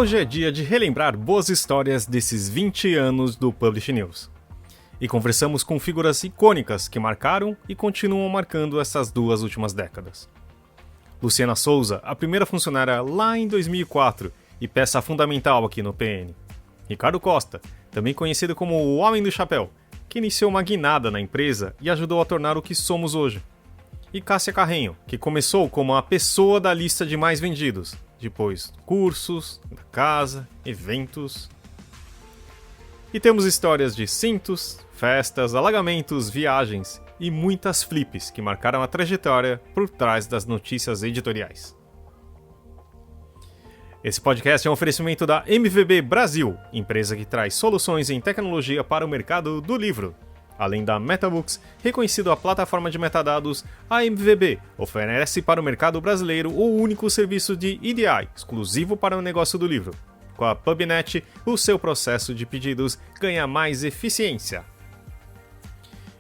Hoje é dia de relembrar boas histórias desses 20 anos do Publish News. E conversamos com figuras icônicas que marcaram e continuam marcando essas 2 últimas décadas. Luciana Souza, a primeira funcionária lá em 2004 e peça fundamental aqui no PN. Ricardo Costa, também conhecido como o Homem do Chapéu, que iniciou uma guinada na empresa e ajudou a tornar o que somos hoje. E Cássia Carrenho, que começou como a pessoa da lista de mais vendidos, depois cursos, casa, eventos. E temos histórias de cintos, festas, alagamentos, viagens e muitas flips que marcaram a trajetória por trás das notícias editoriais. Esse podcast é um oferecimento da MVB Brasil, empresa que traz soluções em tecnologia para o mercado do livro. Além da MetaBooks, reconhecido a plataforma de metadados, a MVB oferece para o mercado brasileiro o único serviço de EDI, exclusivo para o negócio do livro. Com a PubNet, o seu processo de pedidos ganha mais eficiência.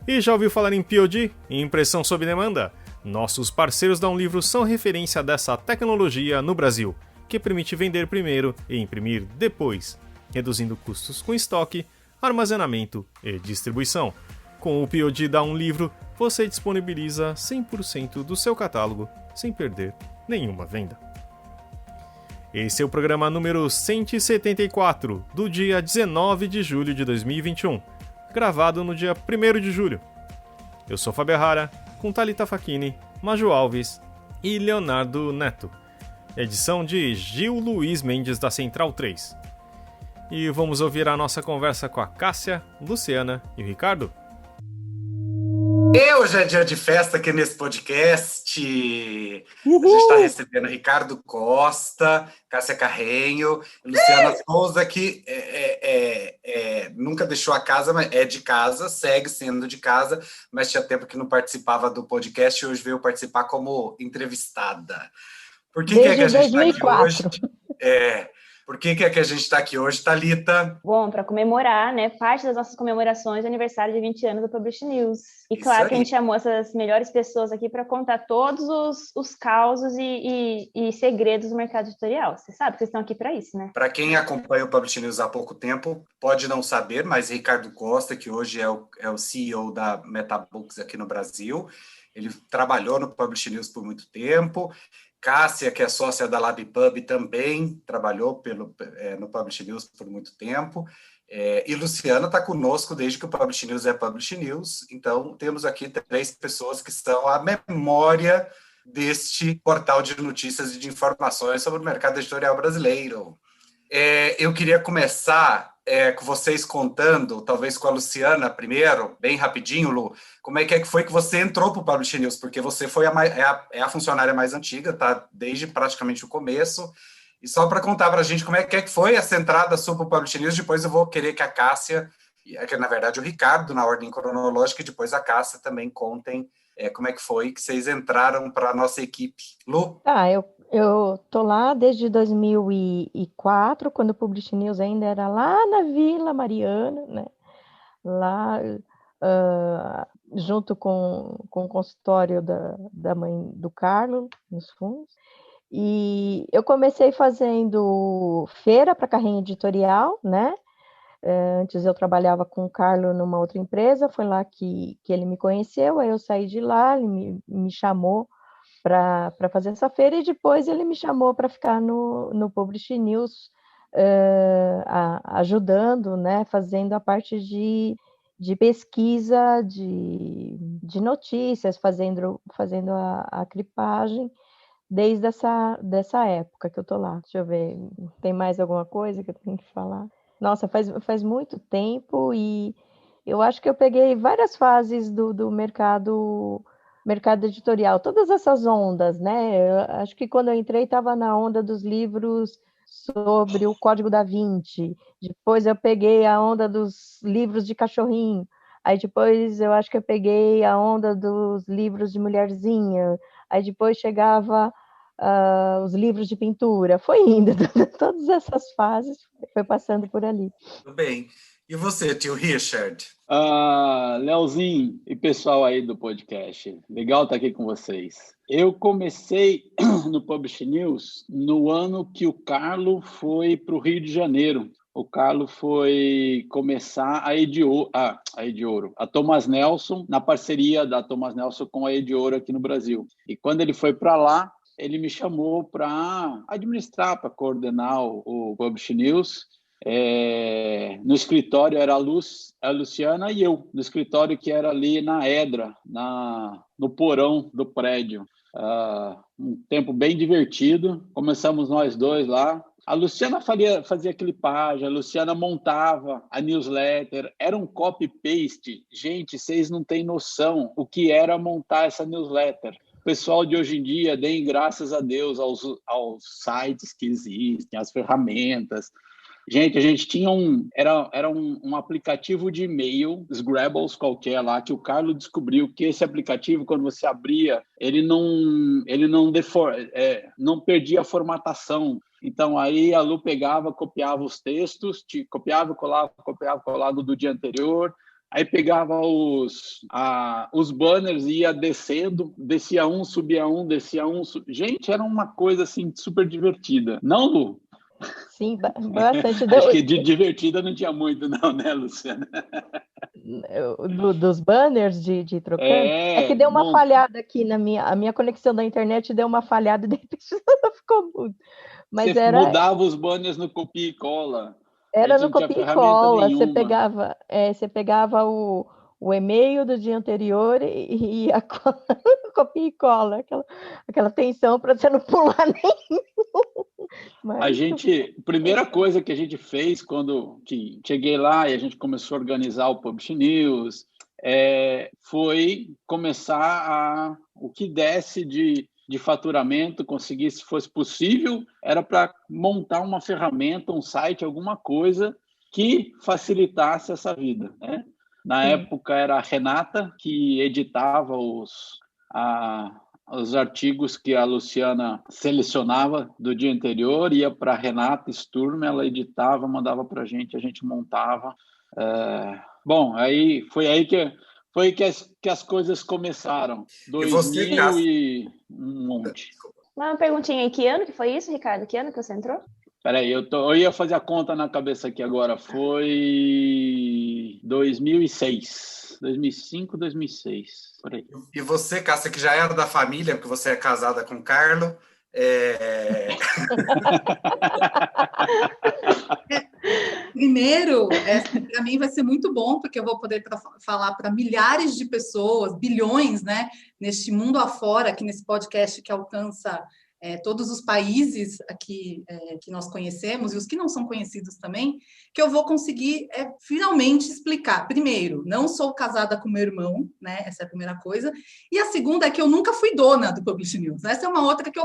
E já ouviu falar em POD, impressão sob demanda? Nossos parceiros da Livro são referência dessa tecnologia no Brasil, que permite vender primeiro e imprimir depois, reduzindo custos com estoque, armazenamento e distribuição. Com o POD da Livro, você disponibiliza 100% do seu catálogo sem perder nenhuma venda. Esse é o programa número 174, do dia 19 de julho de 2021, gravado no dia 1º de julho. Eu sou Fábio Rara, com Thalita Facchini, Maju Alves e Leonardo Neto. Edição de Gil Luiz Mendes da Central 3. E vamos ouvir a nossa conversa com a Cássia, Luciana e o Ricardo. Hoje é dia de festa aqui nesse podcast. Uhul. A gente está recebendo Ricardo Costa, Cássia Carrenho, Luciana Souza, que nunca deixou a casa, mas é de casa, segue sendo de casa, mas tinha tempo que não participava do podcast e hoje veio participar como entrevistada. Por que Desde que a gente está aqui 2004. hoje? Por que a gente está aqui hoje, Thalita? Bom, para comemorar, né, parte das nossas comemorações do aniversário de 20 anos do Publish News. E claro que a gente chamou essas melhores pessoas aqui para contar todos os causos e segredos do mercado editorial. Você sabe que vocês estão aqui para isso, né? Para quem acompanha o Publish News há pouco tempo, pode não saber, mas Ricardo Costa, que hoje é o CEO da MetaBooks aqui no Brasil, ele trabalhou no Publish News por muito tempo. Cássia, que é sócia da LabPub, também trabalhou no Publish News por muito tempo. E Luciana está conosco desde que o Publish News é Publish News. Então, temos aqui 3 pessoas que são a memória deste portal de notícias e de informações sobre o mercado editorial brasileiro. Eu queria começar com vocês contando, talvez com a Luciana primeiro, bem rapidinho, Lu, como é que foi que você entrou para o Publish News? Porque você foi a funcionária mais antiga, tá? Desde praticamente o começo. E só para contar para a gente como é que foi essa entrada sua para o Publish News, depois eu vou querer que a Cássia, que na verdade o Ricardo, na ordem cronológica, e depois a Cássia também contem como é que foi que vocês entraram para a nossa equipe. Lu? Eu tô lá desde 2004, quando o Publish News ainda era lá na Vila Mariana, né? Lá, junto com o consultório da mãe do Carlos, nos fundos. E eu comecei fazendo feira para carrinho editorial, né? Antes eu trabalhava com o Carlos numa outra empresa, foi lá que ele me conheceu, aí eu saí de lá, ele me chamou para fazer essa feira, e depois ele me chamou para ficar no Publish News, ajudando, né, fazendo a parte de pesquisa de notícias, fazendo a clipagem, desde dessa época que eu estou lá. Deixa eu ver, tem mais alguma coisa que eu tenho que falar? Nossa, faz muito tempo, e eu acho que eu peguei várias fases do mercado editorial, todas essas ondas, né? Eu acho que quando eu entrei estava na onda dos livros sobre o Código da Vinci, depois eu peguei a onda dos livros de cachorrinho, aí depois eu acho que eu peguei a onda dos livros de mulherzinha, aí depois chegava os livros de pintura, foi indo, todas essas fases foi passando por ali. Tudo bem. E você, tio Richard? Leozinho e pessoal aí do podcast, legal estar aqui com vocês. Eu comecei no Publish News no ano que o Carlo foi para o Rio de Janeiro. O Carlo foi começar a Thomas Nelson, na parceria da Thomas Nelson com a Ediouro aqui no Brasil. E quando ele foi para lá, ele me chamou para administrar, para coordenar o Publish News. No escritório era a Luciana e eu, no escritório que era ali na Edra, no porão do prédio. Um tempo bem divertido, começamos nós dois lá. A Luciana fazia clipagem, a Luciana montava a newsletter, era um copy-paste. Gente, vocês não têm noção o que era montar essa newsletter. O pessoal de hoje em dia, deem graças a Deus aos sites que existem, às ferramentas. Gente, a gente tinha um aplicativo de e-mail, Scrabbles qualquer lá, que o Carlos descobriu que esse aplicativo, quando você abria, ele não perdia a formatação. Então, aí a Lu pegava, copiava os textos, copiava, colado do dia anterior, aí pegava os banners e ia descendo, descia um, subia um, descia um. Gente, era uma coisa assim super divertida. Não, Lu? Sim, bastante. Acho que de divertida não tinha muito, não, né, Luciana? Dos banners de trocando. É que deu uma falhada aqui a minha conexão da internet deu uma falhada e de repente não ficou muito. Mas você mudava os banners no copia e cola. Era no copia e cola. Você pegava o e-mail do dia anterior e a copia e cola, aquela tensão para você não pular nenhum. Mas... A primeira coisa que a gente fez quando cheguei lá e a gente começou a organizar o Publish News foi começar o que desse de faturamento, conseguir, se fosse possível, era para montar uma ferramenta, um site, alguma coisa que facilitasse essa vida, né? Na época era a Renata que editava os artigos que a Luciana selecionava do dia anterior, ia para a Renata Sturm, ela editava, mandava para a gente montava. Bom, foi aí que as coisas começaram. 2000 e um monte. Uma perguntinha aí, que ano que foi isso, Ricardo? Que ano que você entrou? Peraí, eu ia fazer a conta na cabeça aqui agora. Foi 2006. 2005, 2006. Por aí. E você, Cássia, que já era da família, porque você é casada com o Carlo. Primeiro, para mim vai ser muito bom, porque eu vou poder falar para milhares de pessoas, bilhões, né, neste mundo afora, aqui nesse podcast que alcança todos os países aqui que nós conhecemos e os que não são conhecidos também, que eu vou conseguir finalmente explicar. Primeiro, não sou casada com meu irmão, né? Essa é a primeira coisa. E a segunda é que eu nunca fui dona do Publish News. Essa é uma outra que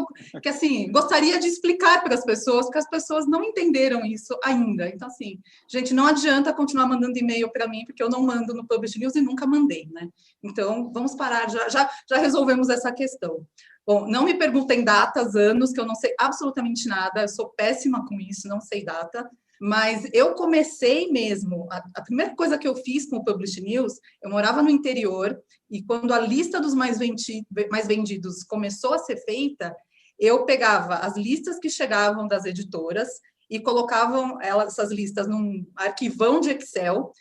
assim, gostaria de explicar para as pessoas, porque as pessoas não entenderam isso ainda. Então, assim, gente, não adianta continuar mandando e-mail para mim, porque eu não mando no Publish News e nunca mandei, né? Então, vamos parar, já resolvemos essa questão. Bom, não me perguntem datas, anos, que eu não sei absolutamente nada, eu sou péssima com isso, não sei data, mas eu comecei mesmo, a primeira coisa que eu fiz com o Publish News, eu morava no interior, e quando a lista dos mais vendidos começou a ser feita, eu pegava as listas que chegavam das editoras e colocava essas listas num arquivão de Excel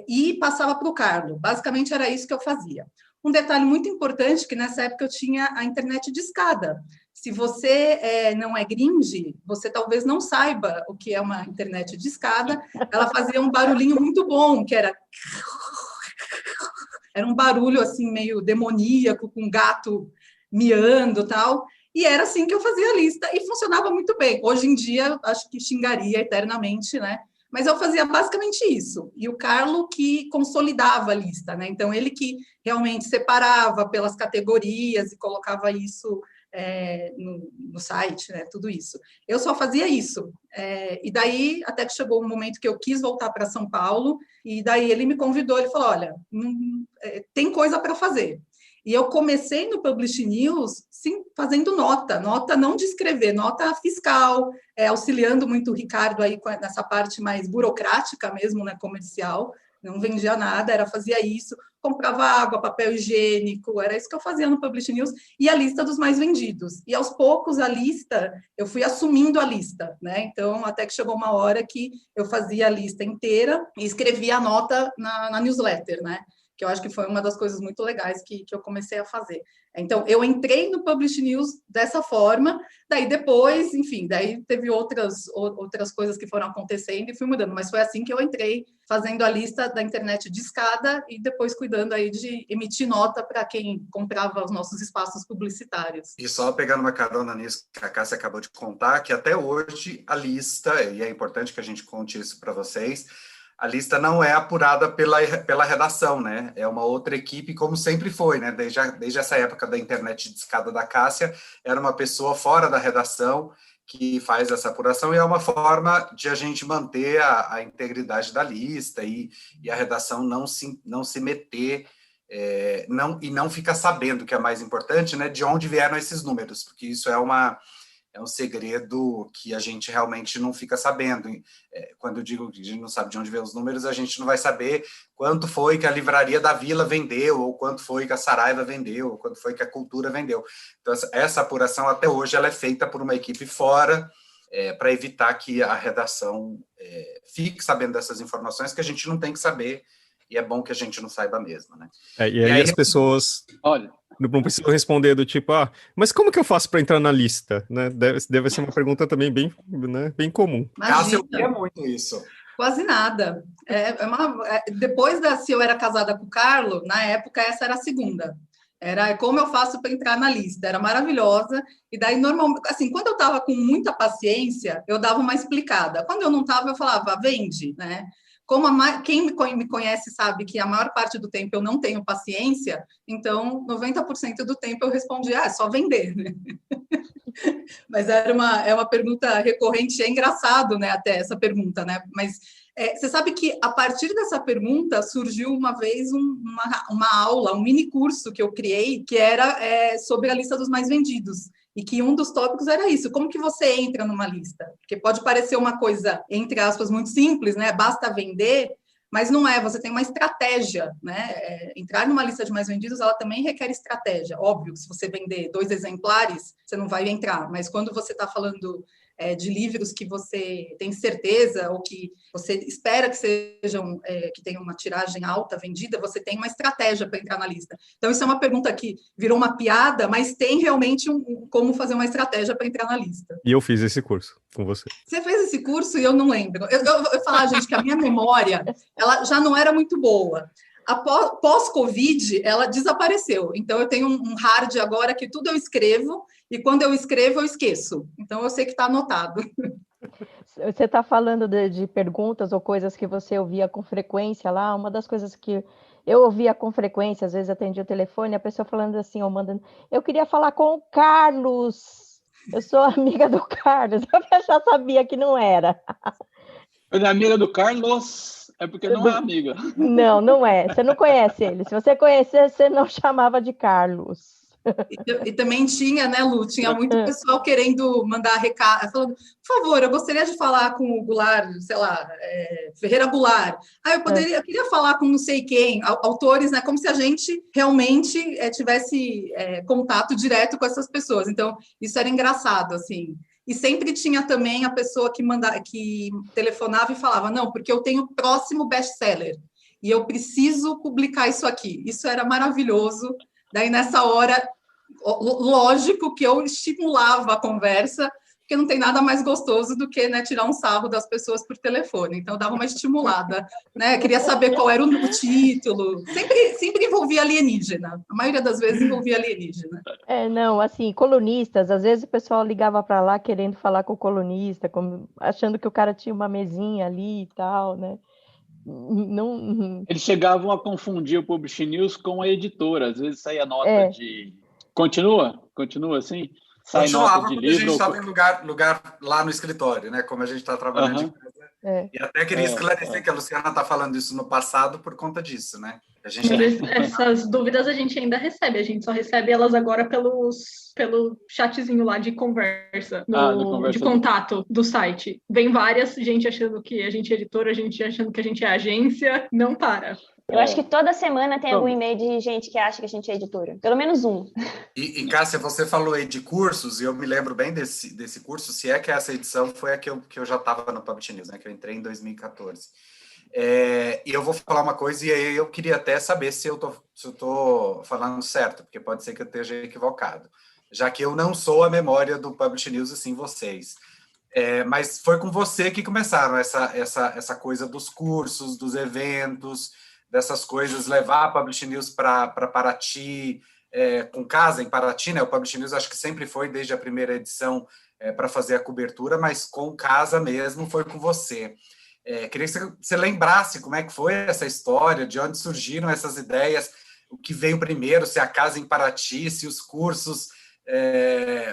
e passava para o Carlo. Basicamente era isso que eu fazia. Um detalhe muito importante, que nessa época eu tinha a internet discada. Se você não é gringe, você talvez não saiba o que é uma internet discada. Ela fazia um barulhinho muito bom, que era um barulho assim meio demoníaco, com um gato miando e tal. E era assim que eu fazia a lista e funcionava muito bem. Hoje em dia, acho que xingaria eternamente, né? Mas eu fazia basicamente isso. E o Carlo que consolidava a lista, né? Então, ele que realmente separava pelas categorias e colocava isso no site, né? Tudo isso. Eu só fazia isso. E daí, até que chegou um momento que eu quis voltar para São Paulo, e daí ele me convidou, ele falou, olha, tem coisa para fazer. E eu comecei no Publish News, sim, fazendo nota não de escrever, nota fiscal, auxiliando muito o Ricardo aí nessa parte mais burocrática mesmo, né, comercial. Não vendia nada, fazia isso, comprava água, papel higiênico, era isso que eu fazia no Publish News, e a lista dos mais vendidos. E aos poucos eu fui assumindo a lista, né? Então, até que chegou uma hora que eu fazia a lista inteira e escrevia a nota na newsletter, né? Que eu acho que foi uma das coisas muito legais que eu comecei a fazer. Então, eu entrei no Publish News dessa forma, daí depois, enfim, daí teve outras coisas que foram acontecendo e fui mudando, mas foi assim que eu entrei, fazendo a lista da internet de escada e depois cuidando aí de emitir nota para quem comprava os nossos espaços publicitários. E só pegando uma carona nisso que a Cássia acabou de contar, que até hoje a lista, e é importante que a gente conte isso para vocês, a lista não é apurada pela redação, né? É uma outra equipe, como sempre foi, né? Desde essa época da internet de escada da Cássia, era uma pessoa fora da redação que faz essa apuração, e é uma forma de a gente manter a integridade da lista e a redação não se meter, e não ficar sabendo, que é mais importante, né? De onde vieram esses números, porque isso é um segredo que a gente realmente não fica sabendo. Quando eu digo que a gente não sabe de onde vem os números, a gente não vai saber quanto foi que a Livraria da Vila vendeu, ou quanto foi que a Saraiva vendeu, ou quanto foi que a Cultura vendeu. Então, essa apuração, até hoje, ela é feita por uma equipe fora, para evitar que a redação fique sabendo dessas informações que a gente não tem que saber, e é bom que a gente não saiba mesmo, né? E aí as pessoas... Olha... Não preciso responder do tipo, mas como que eu faço para entrar na lista? Né? Deve ser uma pergunta também bem, né, bem comum. Cássia, eu queria muito isso. Quase nada. Depois se eu era casada com o Carlo, na época essa era a segunda. Era como eu faço para entrar na lista. Era maravilhosa. E daí, normalmente, assim, quando eu estava com muita paciência, eu dava uma explicada. Quando eu não estava, eu falava, vende, né? Quem me conhece sabe que a maior parte do tempo eu não tenho paciência, então 90% do tempo eu respondia, é só vender, né? Mas é uma pergunta recorrente, é engraçado, né, até essa pergunta, né? Mas você sabe que a partir dessa pergunta surgiu uma vez uma aula, um mini curso que eu criei, que era sobre a lista dos mais vendidos. E que um dos tópicos era isso, como que você entra numa lista? Porque pode parecer uma coisa, entre aspas, muito simples, né? Basta vender, mas não é, você tem uma estratégia, né? Entrar numa lista de mais vendidos, ela também requer estratégia. Óbvio que se você vender 2 exemplares, você não vai entrar, mas quando você está falando de livros que você tem certeza ou que você espera que sejam, que tenham uma tiragem alta vendida, você tem uma estratégia para entrar na lista. Então, isso é uma pergunta que virou uma piada, mas tem realmente como fazer uma estratégia para entrar na lista. E eu fiz esse curso com você. Você fez esse curso e eu não lembro. Eu vou falar, gente, que a minha memória ela já não era muito boa. Pós-Covid, ela desapareceu. Então, eu tenho um hard agora que tudo eu escrevo, e quando eu escrevo, eu esqueço. Então, eu sei que está anotado. Você está falando de perguntas ou coisas que você ouvia com frequência lá. Uma das coisas que eu ouvia com frequência, às vezes atendia o telefone, a pessoa falando assim, ou mandando, eu queria falar com o Carlos, eu sou amiga do Carlos. Eu já sabia que não era. Ele é amiga do Carlos, é porque não é amiga. Não é. Você não conhece ele. Se você conhecer, você não chamava de Carlos. E também tinha, né, Lu? Tinha muito pessoal querendo mandar recado, falando, por favor, eu gostaria de falar com o Goulart, sei lá, Ferreira Goulart. Eu queria falar com não sei quem, autores, né? Como se a gente realmente tivesse contato direto com essas pessoas. Então, isso era engraçado, assim. E sempre tinha também a pessoa que telefonava e falava, não, porque eu tenho o próximo best-seller e eu preciso publicar isso aqui. Isso era maravilhoso. Daí, nessa hora, lógico que eu estimulava a conversa, porque não tem nada mais gostoso do que, né, tirar um sarro das pessoas por telefone. Então, eu dava uma estimulada, né? Queria saber qual era o título. Sempre envolvia alienígena. A maioria das vezes envolvia alienígena. Não, assim, colunistas, às vezes o pessoal ligava para lá querendo falar com o colunista, achando que o cara tinha uma mesinha ali e tal, né? Não... Eles chegavam a confundir o Publish News com a editora. Às vezes saía nota de... Continua assim? Sai nota de livro. A gente estava em lugar lá no escritório, né? Como a gente está trabalhando de casa. E até queria esclarecer que a Luciana está falando isso no passado por conta disso, né? Essas dúvidas a gente ainda recebe, a gente só recebe elas agora pelo chatzinho lá de conversa, de contato do site. Vem várias, gente achando que a gente é editora, gente achando que a gente é agência, não para. Eu acho que toda semana tem algum e-mail de gente que acha que a gente é editora. Pelo menos um. E Cássia, você falou aí de cursos, e eu me lembro bem desse curso, se é que essa edição foi a que eu já estava no Publish News, né, que eu entrei em 2014. E eu vou falar uma coisa, e aí eu queria até saber se eu tô falando certo, porque pode ser que eu esteja equivocado, já que eu não sou a memória do Publish News, assim, vocês. Mas foi com você que começaram essa coisa dos cursos, dos eventos, dessas coisas, levar a Publish News para Paraty, com casa em Paraty, né? O Publish News acho que sempre foi, desde a primeira edição, para fazer a cobertura, mas com casa mesmo foi com você. Queria que você lembrasse como é que foi essa história, de onde surgiram essas ideias, o que veio primeiro, se a casa em Paraty, se os cursos,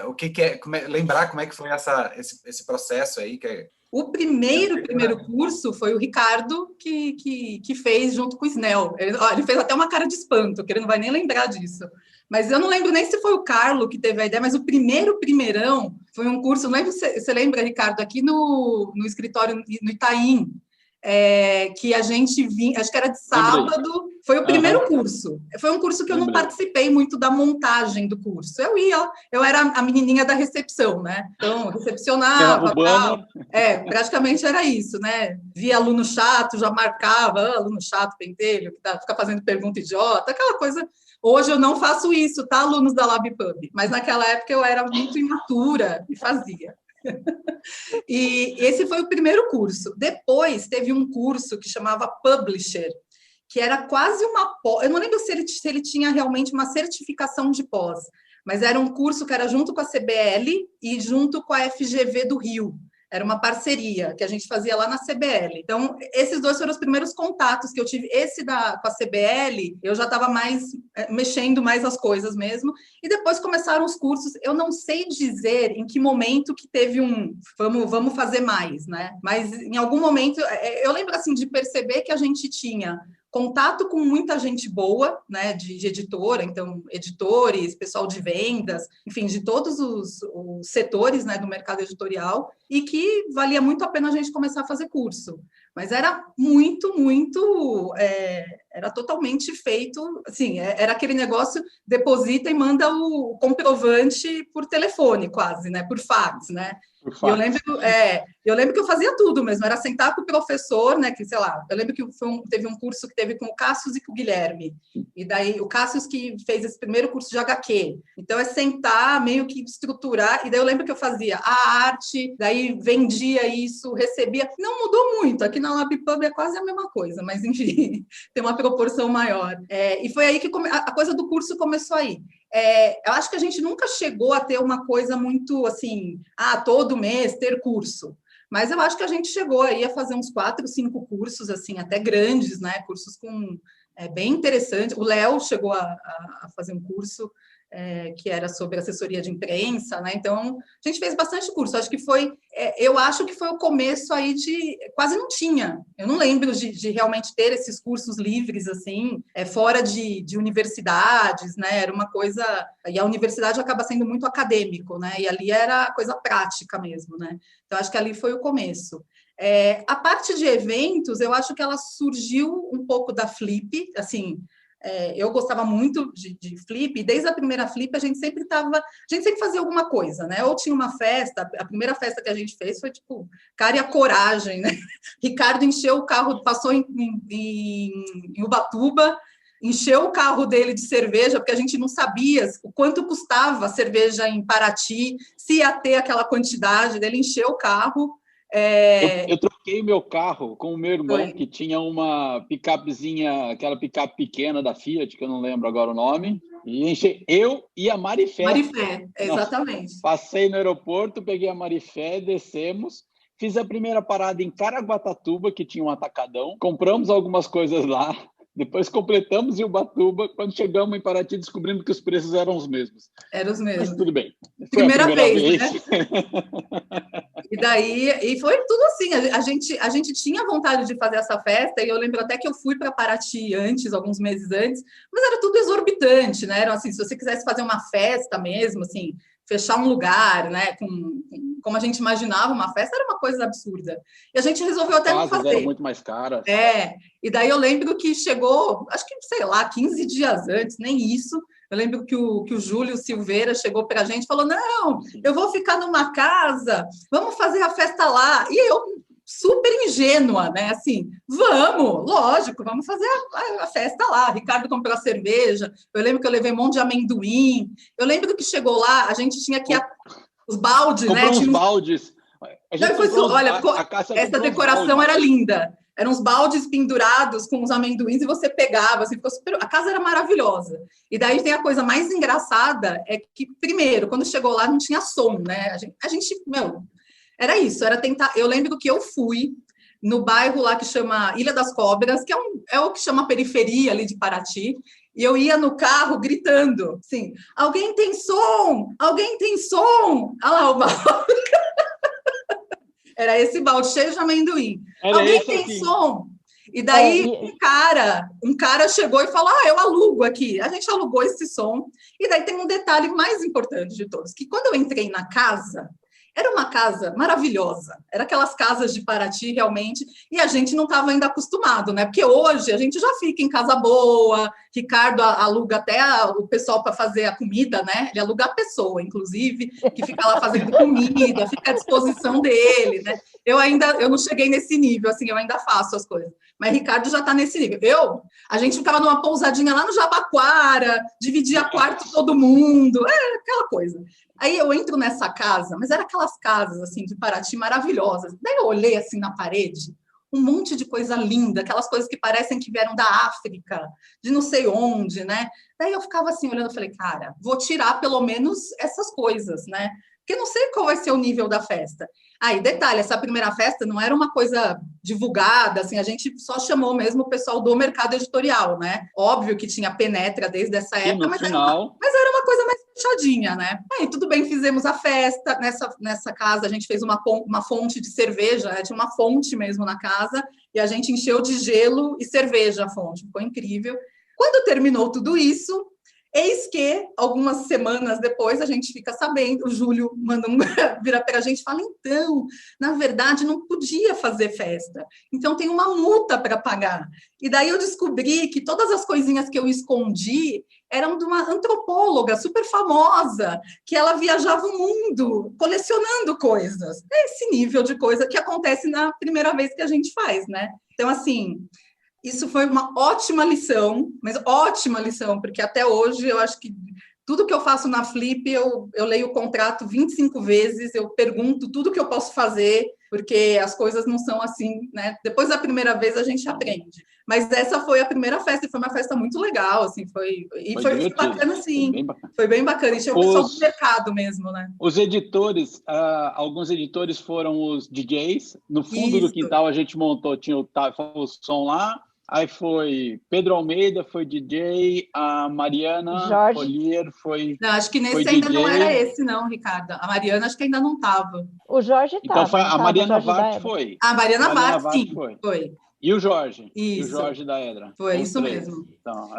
o que é, lembrar como é que foi esse processo aí. O primeiro curso foi o Ricardo que fez junto com o Snell. Ele fez até uma cara de espanto, que ele não vai nem lembrar disso. Mas eu não lembro nem se foi o Carlo que teve a ideia, mas o primeirão foi um curso, não lembro se você lembra, Ricardo, aqui no escritório no Itaim, que a gente vinha, acho que era de sábado, foi o primeiro curso. Foi um curso que eu não participei muito da montagem do curso. Eu era a menininha da recepção, né? Então, recepcionava, tal. Praticamente era isso, né? Via aluno chato, já marcava, aluno chato, pentelho, que fica fazendo pergunta idiota, aquela coisa. Hoje eu não faço isso, tá, alunos da LabPub? Mas naquela época eu era muito imatura e fazia. E esse foi o primeiro curso. Depois teve um curso que chamava Publisher, que era quase uma pós. Eu não lembro se ele tinha realmente uma certificação de pós, mas era um curso que era junto com a CBL e junto com a FGV do Rio. Era uma parceria que a gente fazia lá na CBL. Então, esses dois foram os primeiros contatos que eu tive. Esse com a CBL, eu já estava mexendo mais as coisas mesmo. E depois começaram os cursos. Eu não sei dizer em que momento que teve vamos fazer mais, né? Mas em algum momento, eu lembro assim de perceber que a gente tinha contato com muita gente boa, né, de editora, então, editores, pessoal de vendas, enfim, de todos os setores, né, do mercado editorial, e que valia muito a pena a gente começar a fazer curso. Mas era era totalmente feito, assim, era aquele negócio, deposita e manda o comprovante por telefone, quase, né, por fax, né? Eu lembro que eu fazia tudo mesmo, era sentar com o professor, né, que, sei lá, eu lembro que teve um curso que teve com o Cassius e com o Guilherme, e daí o Cassius que fez esse primeiro curso de HQ, então sentar, meio que estruturar, e daí eu lembro que eu fazia a arte, daí vendia isso, recebia, não mudou muito, aqui na LabPub é quase a mesma coisa, mas enfim, tem uma proporção maior, e foi aí que a coisa do curso começou aí. Eu acho que a gente nunca chegou a ter uma coisa muito assim, todo mês ter curso, mas eu acho que a gente chegou aí a fazer uns 4, 5 cursos, assim, até grandes, né, cursos bem interessantes. O Léo chegou a fazer um curso que era sobre assessoria de imprensa, né? Então, a gente fez bastante curso. Acho que eu acho que foi o começo aí quase não tinha. Eu não lembro de realmente ter esses cursos livres, assim, fora de universidades, né? Era uma coisa... E a universidade acaba sendo muito acadêmico, né? E ali era coisa prática mesmo, né? Então, acho que ali foi o começo. A parte de eventos, eu acho que ela surgiu um pouco da Flip, assim... eu gostava muito de Flip, e desde a primeira Flip a gente sempre fazia alguma coisa, né? Ou tinha uma festa, a primeira festa que a gente fez foi tipo, cara e a coragem, né? Ricardo encheu o carro, passou em Ubatuba, encheu o carro dele de cerveja, porque a gente não sabia o quanto custava a cerveja em Paraty, se ia ter aquela quantidade, dele encheu o carro. Eu troquei meu carro com o meu irmão, que tinha uma picapezinha, aquela picape pequena da Fiat, que eu não lembro agora o nome, e enchei eu e a Marifé. Marifé, exatamente. Nossa, passei no aeroporto, peguei a Marifé, descemos, fiz a primeira parada em Caraguatatuba, que tinha um atacadão, compramos algumas coisas lá, depois completamos em Ubatuba, quando chegamos em Paraty descobrimos que os preços eram os mesmos. Eram os mesmos. Mas tudo bem. Primeira vez, né? E foi tudo assim, a gente tinha vontade de fazer essa festa, e eu lembro até que eu fui para Paraty antes, alguns meses antes, mas era tudo exorbitante, né? Era assim, se você quisesse fazer uma festa mesmo, assim, fechar um lugar, né? Como a gente imaginava uma festa, era uma coisa absurda. E a gente resolveu até não fazer. Eram muito mais caras. E daí eu lembro que chegou, acho que, sei lá, 15 dias antes, nem isso. Eu lembro que o Júlio Silveira chegou para a gente e falou, não, eu vou ficar numa casa, vamos fazer a festa lá. E eu, super ingênua, né? Assim, vamos, lógico, vamos fazer a festa lá. Ricardo comprou a cerveja, eu lembro que eu levei um monte de amendoim. Eu lembro que chegou lá, a gente tinha que... Os baldes, comprou né? Uns baldes. Olha, essa decoração era linda. Eram uns baldes pendurados com os amendoins e você pegava, assim, ficou super... A casa era maravilhosa. E daí tem a coisa mais engraçada, é que, primeiro, quando chegou lá, não tinha som, né? A gente era isso, era tentar... Eu lembro que eu fui no bairro lá que chama Ilha das Cobras, que é o que chama periferia ali de Paraty, e eu ia no carro gritando, assim, alguém tem som? Alguém tem som? Olha lá o balde. Era esse balde cheio de amendoim. Alguém tem som? E daí um cara chegou e falou, eu alugo aqui. A gente alugou esse som. E daí tem um detalhe mais importante de todos, que quando eu entrei na casa, era uma casa maravilhosa. Era aquelas casas de Paraty, realmente, e a gente não estava ainda acostumado, né? Porque hoje a gente já fica em casa boa, Ricardo aluga até o pessoal para fazer a comida, né? Ele aluga a pessoa, inclusive, que fica lá fazendo comida, fica à disposição dele, né? Eu não cheguei nesse nível, assim, eu ainda faço as coisas. Mas Ricardo já está nesse nível. A gente ficava numa pousadinha lá no Jabaquara, dividia quarto todo mundo, aquela coisa. Aí eu entro nessa casa, mas era aquelas casas, assim, de Paraty maravilhosas. Daí eu olhei, assim, na parede, um monte de coisa linda, aquelas coisas que parecem que vieram da África, de não sei onde, né? Daí eu ficava assim, olhando, eu falei, cara, vou tirar pelo menos essas coisas, né? Porque eu não sei qual vai ser o nível da festa. E detalhe, essa primeira festa não era uma coisa divulgada, assim, a gente só chamou mesmo o pessoal do mercado editorial, né? Óbvio que tinha penetra desde essa época, mas era uma coisa mais fechadinha, né? Aí tudo bem, fizemos a festa, nessa casa a gente fez uma fonte de cerveja, né? Tinha uma fonte mesmo na casa, e a gente encheu de gelo e cerveja a fonte, ficou incrível. Quando terminou tudo isso, eis que, algumas semanas depois, a gente fica sabendo, o Júlio vira para a gente e fala, então, na verdade, não podia fazer festa, então tem uma multa para pagar. E daí eu descobri que todas as coisinhas que eu escondi eram de uma antropóloga super famosa, que ela viajava o mundo colecionando coisas. É esse nível de coisa que acontece na primeira vez que a gente faz, né? Então, assim... Isso foi uma ótima lição, mas ótima lição, porque até hoje eu acho que tudo que eu faço na Flip, eu leio o contrato 25 vezes, eu pergunto tudo que eu posso fazer, porque as coisas não são assim, né? Depois da primeira vez a gente aprende. Mas essa foi a primeira festa, e foi uma festa muito legal, assim, foi bacana, sim. Foi bem bacana, e tinha o pessoal do mercado mesmo, né? Os editores, alguns editores foram os DJs, no fundo do quintal a gente montou, tinha o som lá. Aí foi Pedro Almeida, foi DJ, a Mariana Collier foi. Não, acho que nesse ainda DJ. Não era esse, não, Ricardo. A Mariana acho que ainda não estava. O Jorge estava. Então foi a Mariana Vart foi. A Mariana Vart, sim, foi. E o Jorge. Isso. E o Jorge da Edra. Foi isso mesmo. Então,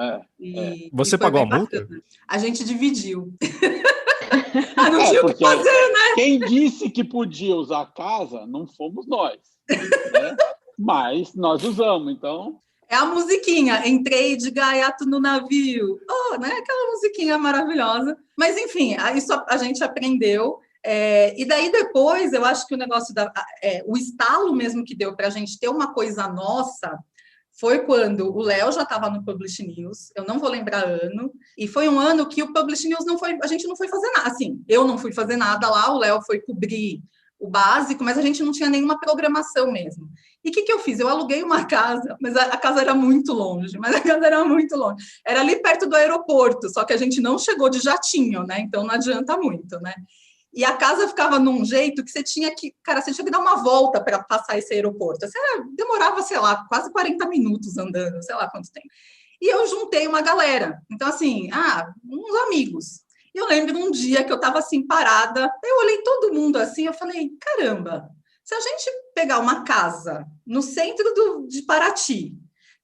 Você pagou a multa? Bacana. A gente dividiu. Não tinha o que fazer, né? Quem disse que podia usar a casa não fomos nós. Né? Mas nós usamos, então. É a musiquinha, entrei de gaiato no navio, né? Aquela musiquinha maravilhosa. Mas, enfim, isso a gente aprendeu. E daí depois, eu acho que o negócio, o estalo mesmo que deu para a gente ter uma coisa nossa, foi quando o Léo já estava no Publish News, eu não vou lembrar ano, e foi um ano que o Publish News a gente não foi fazer nada. Assim, eu não fui fazer nada lá, o Léo foi cobrir o básico, mas a gente não tinha nenhuma programação mesmo. E o que eu fiz? Eu aluguei uma casa, mas a casa era muito longe, Era ali perto do aeroporto, só que a gente não chegou de jatinho, né? Então não adianta muito, né? E a casa ficava num jeito que você tinha que dar uma volta para passar esse aeroporto. Demorava, sei lá, quase 40 minutos andando, sei lá quanto tempo. E eu juntei uma galera. Então, assim, uns amigos. E eu lembro um dia que eu estava assim, parada, eu olhei todo mundo assim, eu falei, caramba, se a gente pegar uma casa no centro de Paraty,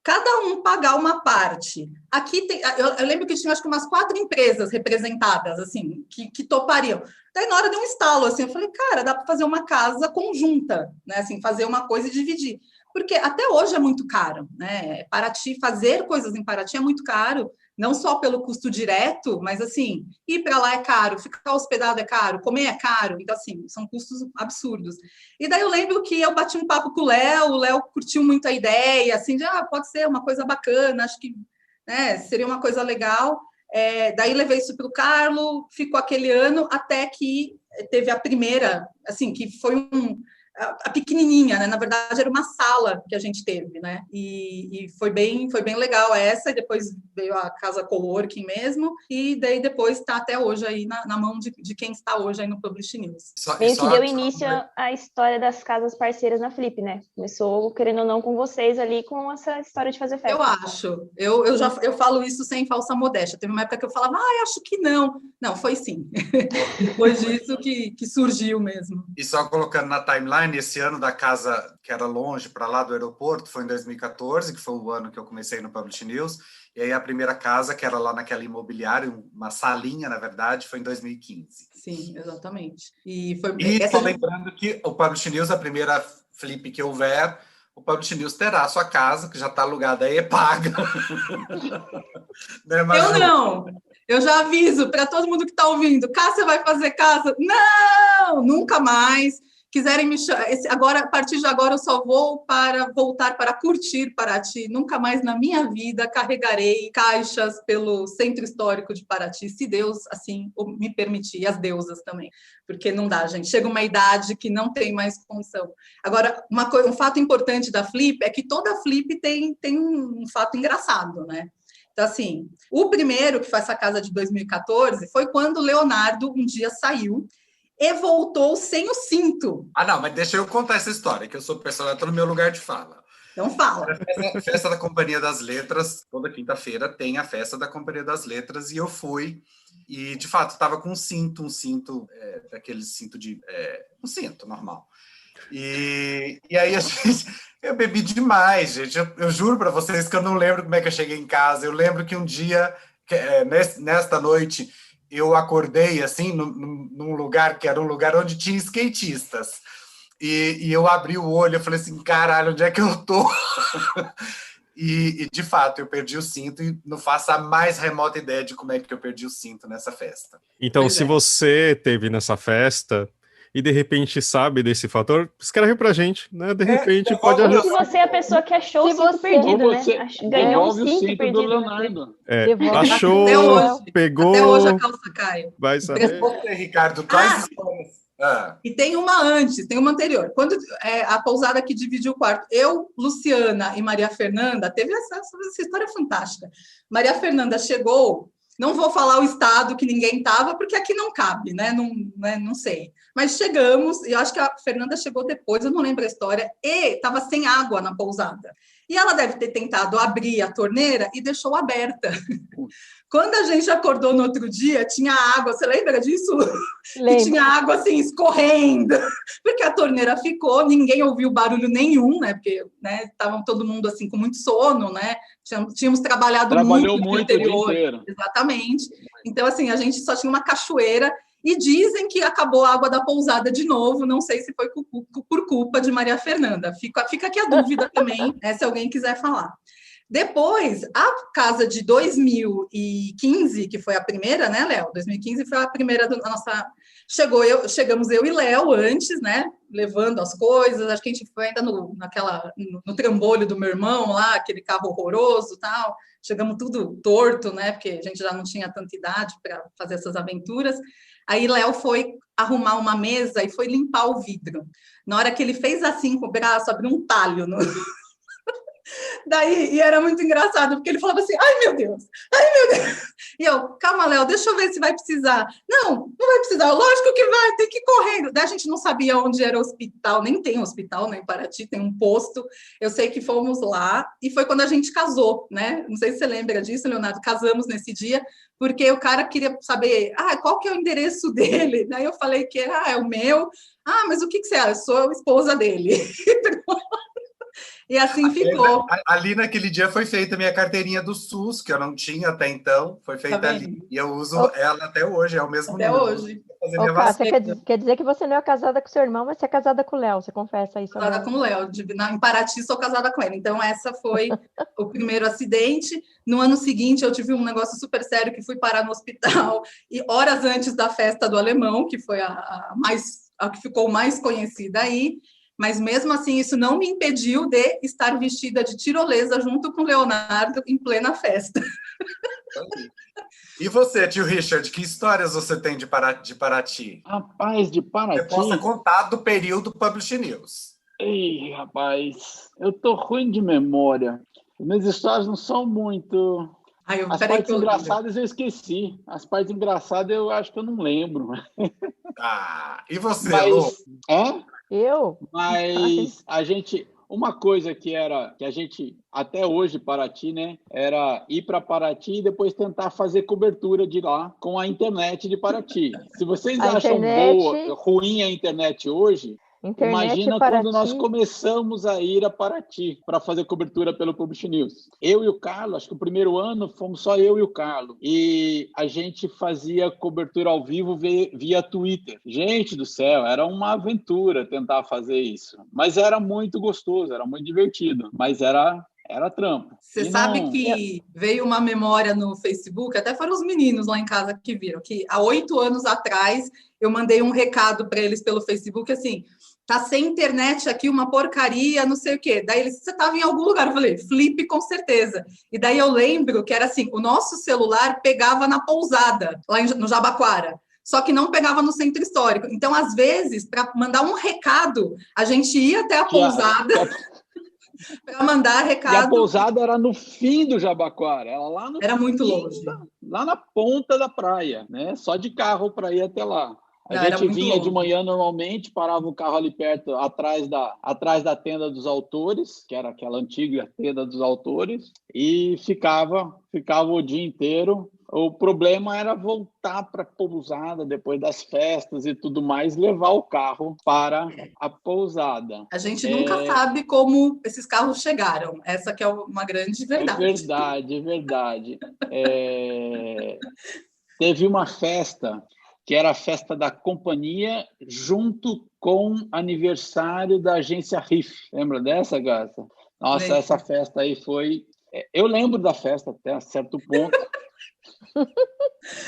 cada um pagar uma parte, aqui tem, eu lembro que tinha acho que umas 4 empresas representadas, assim, que topariam. Daí na hora deu um estalo, assim, eu falei, cara, dá para fazer uma casa conjunta, né, assim, fazer uma coisa e dividir. Porque até hoje é muito caro, né? Paraty, fazer coisas em Paraty é muito caro, não só pelo custo direto, mas assim, ir para lá é caro, ficar hospedado é caro, comer é caro, então assim, são custos absurdos. E daí eu lembro que eu bati um papo com o Léo curtiu muito a ideia, assim, de pode ser uma coisa bacana, acho que, né, seria uma coisa legal. Daí levei isso para o Carlo, ficou aquele ano, até que teve a primeira, assim, que foi a pequenininha, né? Na verdade, era uma sala que a gente teve, né? E foi bem legal essa, e depois veio a casa coworking mesmo, e daí depois está até hoje aí na mão de quem está hoje aí no Publish News. Meio que deu início à história das casas parceiras na Flip, né? Começou, querendo ou não, com vocês ali, com essa história de fazer festa. Eu acho. Eu falo isso sem falsa modéstia. Teve uma época que eu falava, acho que não. Não, foi sim. Depois disso que surgiu mesmo. E só colocando na timeline, esse ano da casa que era longe, para lá do aeroporto, foi em 2014, que foi o ano que eu comecei no Publish News. E aí a primeira casa, que era lá naquela imobiliária, uma salinha, na verdade, foi em 2015. Sim, exatamente. E estou lembrando que o Publish News, a primeira flip que houver, o Publish News terá a sua casa, que já está alugada aí, é paga. Eu não! Eu já aviso para todo mundo que está ouvindo, Cássia vai fazer casa? Não! Nunca mais! Quiserem me chamar, agora, a partir de agora eu só vou voltar para curtir Paraty. Nunca mais na minha vida carregarei caixas pelo centro histórico de Paraty, se Deus assim me permitir, e as deusas também, porque não dá, gente. Chega uma idade que não tem mais condição. Agora, um fato importante da Flip é que toda Flip tem um fato engraçado, né? Então, assim, o primeiro, que foi essa casa de 2014, foi quando o Leonardo um dia saiu e voltou sem o cinto. Não, mas deixa eu contar essa história, que eu sou personagem, estou no meu lugar de fala. Então fala. A festa da Companhia das Letras, toda quinta-feira tem a festa da Companhia das Letras, e eu fui, e de fato estava com um cinto daquele cinto um cinto normal. E aí eu bebi demais, gente. Eu juro para vocês que eu não lembro como é que eu cheguei em casa. Eu lembro que um dia, nesta noite, eu acordei assim num lugar que era um lugar onde tinha skatistas. E eu abri o olho e falei assim, caralho, onde é que eu tô? E de fato, eu perdi o cinto e não faço a mais remota ideia de como é que eu perdi o cinto nessa festa. Então, se você teve nessa festa e de repente sabe desse fator, escreve pra gente, né? De repente pode ajudar. Se você é a pessoa que achou o cinto perdido, né? Ganhou um cinto perdido. Do Leonardo. Achou, pegou. Até hoje a calça cai. Vai saber. Ricardo, quais histórias? E tem uma antes, tem uma anterior. Quando a pousada que dividiu o quarto, eu, Luciana e Maria Fernanda, teve essa história fantástica. Maria Fernanda chegou, não vou falar o estado que ninguém estava, porque aqui não cabe, né? Não sei. Mas chegamos, e eu acho que a Fernanda chegou depois, eu não lembro a história, e estava sem água na pousada. E ela deve ter tentado abrir a torneira e deixou aberta. Quando a gente acordou no outro dia, tinha água, você lembra disso? E tinha água assim, escorrendo, porque a torneira ficou, ninguém ouviu barulho nenhum, né? Porque estavam todo mundo assim com muito sono, né? Tínhamos trabalhado muito no interior. Exatamente. Então, assim, a gente só tinha uma cachoeira. E dizem que acabou a água da pousada de novo, não sei se foi por culpa de Maria Fernanda. Fica aqui a dúvida também, se alguém quiser falar. Depois, a casa de 2015, que foi a primeira, né, Léo? 2015 foi a primeira da nossa... Chegamos eu e Léo antes, né? Levando as coisas, acho que a gente foi ainda no trambolho do meu irmão lá, aquele carro horroroso e tal. Chegamos tudo torto, né? Porque a gente já não tinha tanta idade para fazer essas aventuras. Aí Léo foi arrumar uma mesa e foi limpar o vidro. Na hora que ele fez assim com o braço, abriu um talho Daí, e era muito engraçado, porque ele falava assim, ai meu Deus. E eu, calma, Léo, deixa eu ver se vai precisar. Não vai precisar, lógico que vai, tem que ir correndo. Daí a gente não sabia onde era o hospital, nem tem hospital, nem em Paraty, tem um posto. Eu sei que fomos lá, e foi quando a gente casou, né? Não sei se você lembra disso, Leonardo, casamos nesse dia, porque o cara queria saber, qual que é o endereço dele? Daí eu falei que é o meu. Mas o que você é? Eu sou a esposa dele. E assim ficou. Ali naquele dia foi feita a minha carteirinha do SUS, que eu não tinha até então, foi feita ali. E eu uso ela até hoje, é o mesmo até número. Hoje. Você quer dizer que você não é casada com seu irmão, mas você é casada com o Léo, você confessa isso? Casada com o Léo, em Paraty sou casada com ele. Então essa foi o primeiro acidente. No ano seguinte eu tive um negócio super sério, que fui parar no hospital, e horas antes da festa do Alemão, que foi a que ficou mais conhecida aí. Mas, mesmo assim, isso não me impediu de estar vestida de tirolesa junto com o Leonardo em plena festa. E você, tio Richard, que histórias você tem de Paraty? Rapaz, de Paraty... Você possa contar do período Publish News. Ei, rapaz, eu tô ruim de memória. Minhas histórias não são muito... As partes engraçadas eu esqueci. As partes engraçadas eu acho que eu não lembro. E você, Lu? Mas a gente... Uma coisa que a gente, até hoje, Paraty, né? Era ir para Paraty e depois tentar fazer cobertura de lá com a internet de Paraty. Se vocês acham ruim a internet hoje... Imagina quando nós começamos a ir a Paraty para fazer cobertura pelo Publish News. Eu e o Carlos, acho que o primeiro ano fomos só eu e o Carlos. E a gente fazia cobertura ao vivo via Twitter. Gente do céu, era uma aventura tentar fazer isso. Mas era muito gostoso, era muito divertido. Mas era trampo. Você sabe que veio uma memória no Facebook, até foram os meninos lá em casa que viram, que há 8 anos atrás eu mandei um recado para eles pelo Facebook, assim... Tá sem internet aqui, uma porcaria, não sei o quê. Daí você estava em algum lugar. Eu falei, Flip, com certeza. E daí eu lembro que era assim, o nosso celular pegava na pousada, lá no Jabaquara. Só que não pegava no centro histórico. Então, às vezes, para mandar um recado, a gente ia até a pousada para mandar recado. E a pousada era no fim do Jabaquara. Era muito longe. Lá na ponta da praia, né? Só de carro para ir até lá. A gente vinha de manhã normalmente, parava o carro ali perto, atrás da tenda dos autores, que era aquela antiga tenda dos autores, e ficava o dia inteiro. O problema era voltar para a pousada depois das festas e tudo mais, levar o carro para a pousada. A gente nunca sabe como esses carros chegaram. Essa que é uma grande verdade. É verdade. Teve uma festa... que era a festa da companhia, junto com aniversário da agência RIF. Lembra dessa, Gata? Nossa, essa festa aí foi... Eu lembro da festa até certo ponto.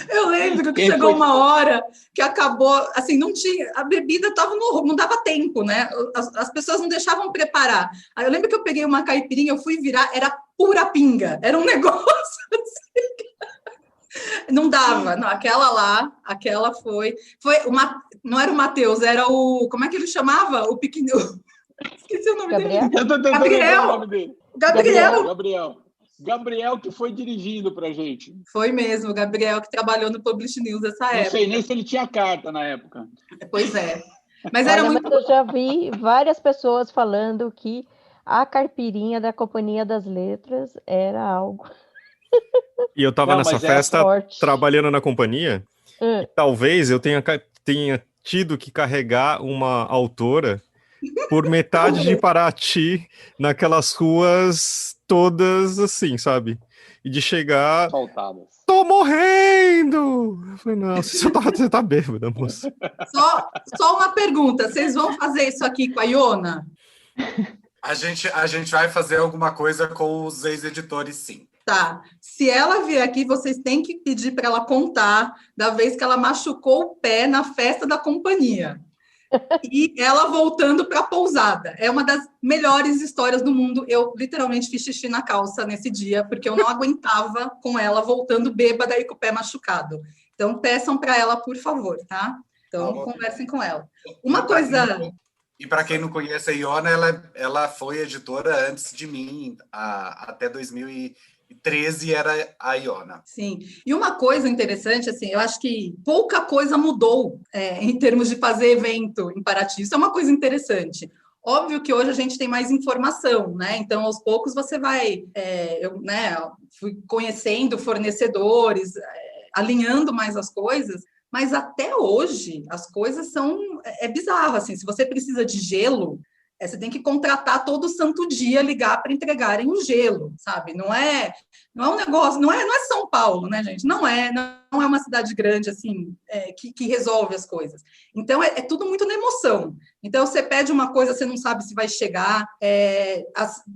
Eu lembro que chegou uma hora que acabou, assim, não tinha, a bebida não dava tempo, né? As pessoas não deixavam preparar. Aí eu lembro que eu peguei uma caipirinha, eu fui virar, era pura pinga. Era um negócio assim... Não dava, não, aquela foi não era o Matheus, era o, como é que ele chamava? O pequeno, esqueci o nome dele. Gabriel que foi dirigindo pra gente. Foi mesmo, o Gabriel que trabalhou no Publish News nessa época. Não sei nem se ele tinha carta na época. Pois é. Mas era muito... eu já vi várias pessoas falando que a caipirinha da Companhia das Letras era algo... E eu estava nessa festa trabalhando na companhia, e talvez eu tenha tido que carregar uma autora por metade de Paraty naquelas ruas todas assim, sabe? E de chegar... Soltadas. Tô morrendo! Eu falei, não, você tá bêbada, moça. Só uma pergunta, vocês vão fazer isso aqui com a Iona? A gente vai fazer alguma coisa com os ex-editores, sim. Tá. Se ela vier aqui, vocês têm que pedir para ela contar da vez que ela machucou o pé na festa da companhia. E ela voltando para a pousada. É uma das melhores histórias do mundo. Eu literalmente fiz xixi na calça nesse dia, porque eu não aguentava com ela voltando bêbada e com o pé machucado. Então, peçam para ela, por favor, tá? Então, conversem com ela. Uma coisa... E para quem não conhece a Iona, ela foi editora antes de mim, até 2013 era a Iona. Sim, e uma coisa interessante, assim, eu acho que pouca coisa mudou em termos de fazer evento em Paraty, isso é uma coisa interessante. Óbvio que hoje a gente tem mais informação, né? Então, aos poucos você vai, eu fui conhecendo fornecedores, alinhando mais as coisas, mas até hoje as coisas são bizarro, assim, se você precisa de gelo, você tem que contratar todo santo dia, ligar para entregarem o gelo, sabe? Não é um negócio, não é São Paulo, né, gente? Não é uma cidade grande, assim, que resolve as coisas. Então, é tudo muito na emoção. Então, você pede uma coisa, você não sabe se vai chegar,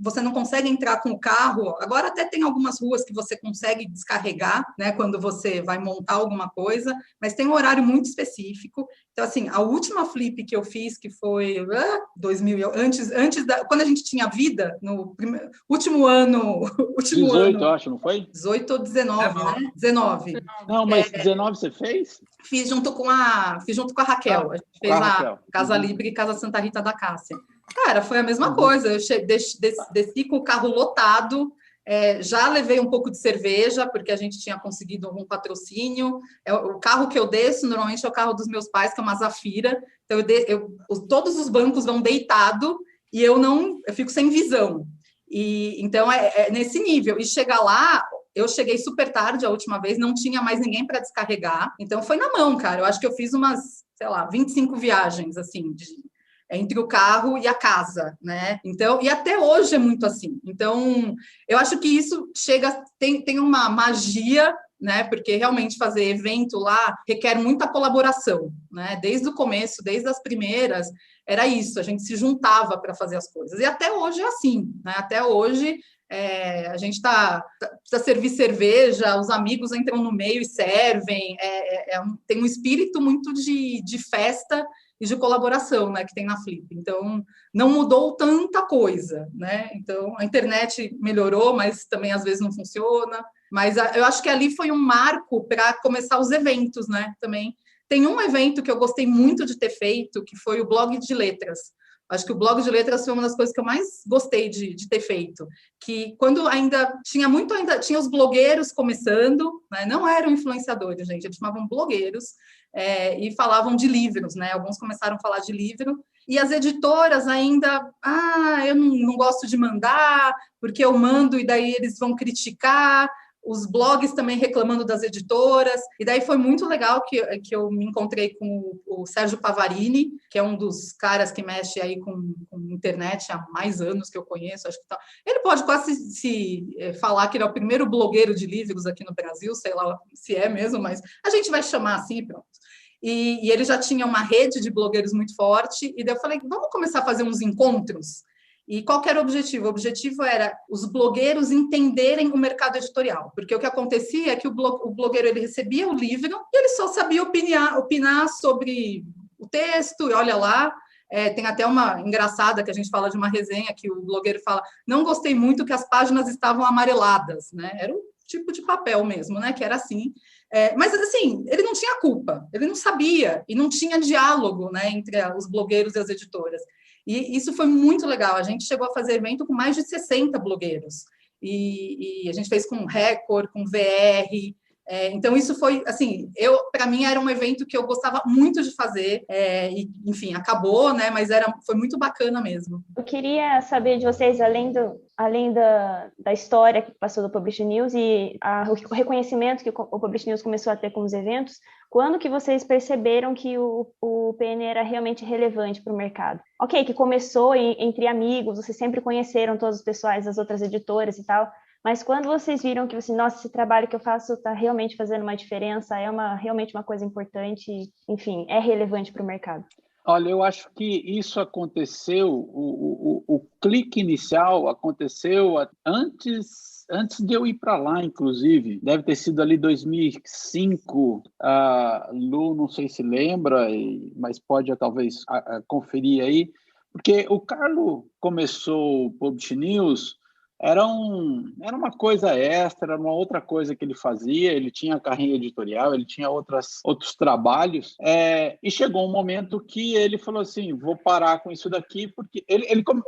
você não consegue entrar com o carro. Agora até tem algumas ruas que você consegue descarregar, né, quando você vai montar alguma coisa, mas tem um horário muito específico. Então, assim, a última flip que eu fiz, que foi 2000, quando a gente tinha vida, no último ano... 18, eu acho, não foi? 18 ou 19, né? 19. Não, mas 19 você fez? Fiz junto com a Raquel. A gente fez a Casa Libre e Casa Santa Rita da Cássia. Cara, foi a mesma coisa. Eu desci com o carro lotado, já levei um pouco de cerveja, porque a gente tinha conseguido algum patrocínio. O carro que eu desço, normalmente, é o carro dos meus pais, que é uma Zafira. Então, todos os bancos vão deitado e eu fico sem visão. Então, é nesse nível. E chegar lá, eu cheguei super tarde a última vez, não tinha mais ninguém para descarregar. Então, foi na mão, cara. Eu acho que eu fiz umas, 25 viagens, assim, entre o carro e a casa, né? Então, e até hoje é muito assim. Então, eu acho que isso tem uma magia, né? Porque realmente fazer evento lá requer muita colaboração, né? Desde o começo, desde as primeiras, era isso, a gente se juntava para fazer as coisas. E até hoje é assim, né? Até hoje a gente precisa servir cerveja, os amigos entram no meio e servem, tem um espírito muito de festa e de colaboração, né, que tem na Flip. Então, não mudou tanta coisa, né? Então, a internet melhorou, mas também às vezes não funciona. Mas eu acho que ali foi um marco para começar os eventos, né? Também tem um evento que eu gostei muito de ter feito, que foi o Blog de Letras. Acho que o Blog de Letras foi uma das coisas que eu mais gostei de ter feito. Que quando ainda tinha os blogueiros começando, né? Não eram influenciadores, gente, eles chamavam blogueiros, e falavam de livros, né? Alguns começaram a falar de livro, e as editoras ainda, eu não gosto de mandar, porque eu mando e daí eles vão criticar, os blogs também reclamando das editoras, e daí foi muito legal que eu me encontrei com o Sérgio Pavarini, que é um dos caras que mexe aí com internet há mais anos que eu conheço, acho que tá. Ele pode quase se falar que ele é o primeiro blogueiro de livros aqui no Brasil, sei lá se é mesmo, mas a gente vai chamar assim e pronto. E ele já tinha uma rede de blogueiros muito forte, e daí eu falei, vamos começar a fazer uns encontros? E qual que era o objetivo? O objetivo era os blogueiros entenderem o mercado editorial, porque o que acontecia é que o blogueiro ele recebia o livro e ele só sabia opinar sobre o texto, e olha lá, tem até uma engraçada que a gente fala de uma resenha que o blogueiro fala, não gostei muito que as páginas estavam amareladas, né? Era um tipo de papel mesmo, né? Que era assim. Mas, assim, ele não tinha culpa, ele não sabia, e não tinha diálogo, né, entre os blogueiros e as editoras. E isso foi muito legal. A gente chegou a fazer evento com mais de 60 blogueiros. E a gente fez com Record, com VR. Então, isso foi, assim, para mim era um evento que eu gostava muito de fazer. E, enfim, acabou, né? Mas foi muito bacana mesmo. Eu queria saber de vocês, além da história que passou do Publish News e o reconhecimento que o Publish News começou a ter com os eventos, quando que vocês perceberam que o PN era realmente relevante para o mercado? Ok, que começou entre amigos, vocês sempre conheceram todos os pessoais das outras editoras e tal, mas quando vocês viram que nossa, esse trabalho que eu faço está realmente fazendo uma diferença, realmente uma coisa importante, enfim, é relevante para o mercado? Olha, eu acho que isso aconteceu, o clique inicial aconteceu antes de eu ir para lá, inclusive. Deve ter sido ali 2005. A Lu, não sei se lembra, mas pode talvez conferir aí. Porque o Carlo começou o Publish News era uma coisa extra, era uma outra coisa que ele fazia. Ele tinha carreira editorial, ele tinha outros trabalhos. E chegou um momento que ele falou assim, vou parar com isso daqui, porque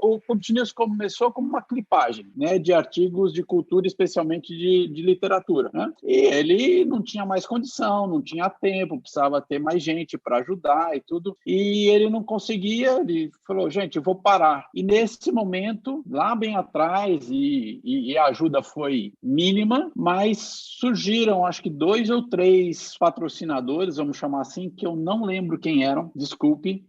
o Publish News começou como uma clipagem, né, de artigos de cultura, especialmente de literatura, né? E ele não tinha mais condição, não tinha tempo, precisava ter mais gente para ajudar e tudo. E ele não conseguia, ele falou, gente, eu vou parar. E nesse momento, lá bem atrás, e a ajuda foi mínima, mas surgiram, acho que 2 ou 3 patrocinadores, vamos chamar assim, que eu não lembro quem eram, desculpe,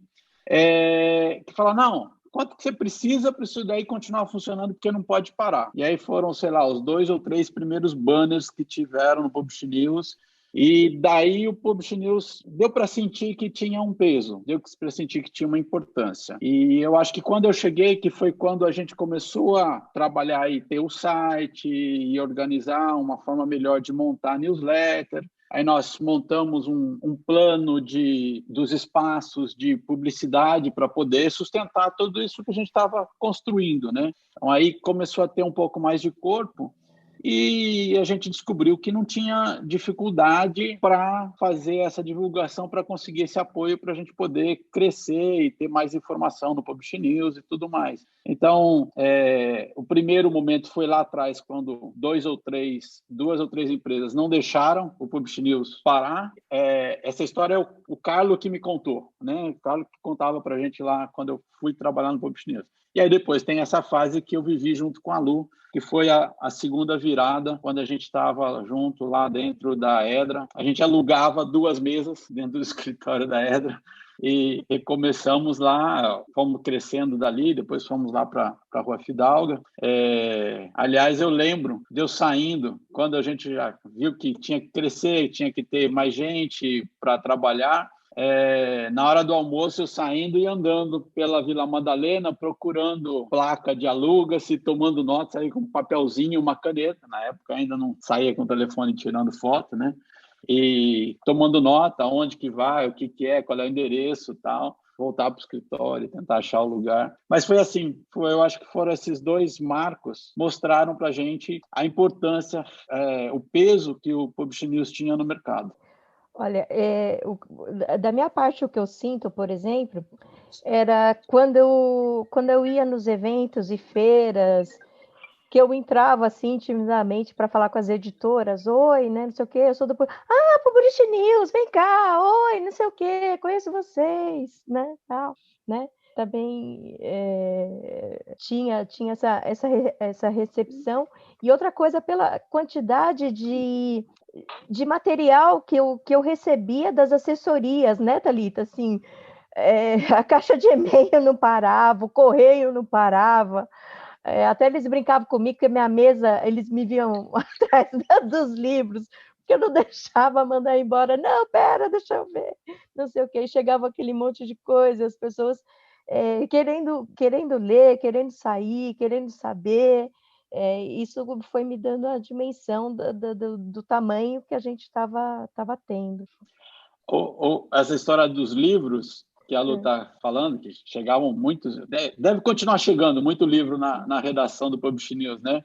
que falaram, não, quanto que você precisa para isso daí continuar funcionando, porque não pode parar. E aí foram, sei lá, os 2 ou 3 primeiros banners que tiveram no Publish News. E daí o Publish News deu para sentir que tinha um peso, deu para sentir que tinha uma importância. E eu acho que quando eu cheguei, que foi quando a gente começou a trabalhar e ter o site e organizar uma forma melhor de montar a newsletter. Aí nós montamos um plano dos espaços de publicidade para poder sustentar tudo isso que a gente estava construindo, né? Então aí começou a ter um pouco mais de corpo. E a gente descobriu que não tinha dificuldade para fazer essa divulgação, para conseguir esse apoio, para a gente poder crescer e ter mais informação no Publish News e tudo mais. Então, o primeiro momento foi lá atrás, quando 2 ou 3 empresas não deixaram o Publish News parar. Essa história é o Carlos que me contou, né? O Carlos que contava para a gente lá quando eu fui trabalhar no Publish News. E aí depois tem essa fase que eu vivi junto com a Lu, que foi a segunda virada, quando a gente estava junto lá dentro da Edra. A gente alugava 2 mesas dentro do escritório da Edra e começamos lá, fomos crescendo dali, depois fomos lá para a Rua Fidalga. Aliás, eu lembro de eu saindo, quando a gente já viu que tinha que crescer, tinha que ter mais gente para trabalhar. Na hora do almoço, eu saindo e andando pela Vila Madalena, procurando placa de aluga-se, tomando notas aí com um papelzinho e uma caneta. Na época ainda não saía com o telefone tirando foto, né? E tomando nota, onde que vai, o que é, qual é o endereço e tal. Voltar para o escritório, tentar achar o lugar. Mas foi assim, eu acho que foram esses 2 marcos, mostraram para a gente a importância, o peso que o Publish News tinha no mercado. Olha, da minha parte, o que eu sinto, por exemplo, era quando eu ia nos eventos e feiras, que eu entrava assim timidamente para falar com as editoras, oi, né, não sei o quê, eu sou do Publish News, vem cá, oi, não sei o quê, conheço vocês, né, tal, né? Também tinha essa recepção. E outra coisa, pela quantidade de material que eu recebia das assessorias, né, Thalita? Assim, a caixa de e-mail não parava, o correio não parava. Até eles brincavam comigo, que minha mesa, eles me viam atrás dos livros, porque eu não deixava mandar embora. Não, pera, deixa eu ver. Não sei o quê. E chegava aquele monte de coisa, as pessoas querendo ler, querendo sair, querendo saber. Isso foi me dando a dimensão do tamanho que a gente estava tendo. Essa história dos livros que a Lu está falando, que chegavam muitos, deve continuar chegando muito livro na redação do Publish News, né?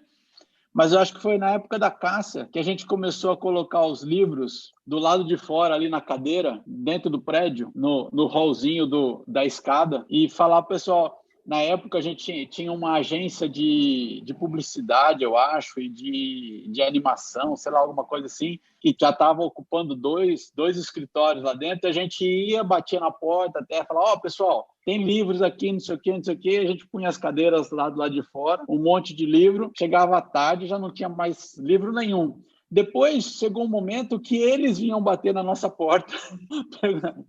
Mas eu acho que foi na época da Cássia que a gente começou a colocar os livros do lado de fora, ali na cadeira, dentro do prédio, no hallzinho da escada, e falar para o pessoal. Na época, a gente tinha uma agência de publicidade, eu acho, e de animação, sei lá, alguma coisa assim, que já estava ocupando dois escritórios lá dentro. A gente ia, batia na porta até, falava, pessoal, tem livros aqui, não sei o quê, não sei o quê. A gente punha as cadeiras lá do lado de fora, um monte de livro. Chegava à tarde, já não tinha mais livro nenhum. Depois chegou um momento que eles vinham bater na nossa porta.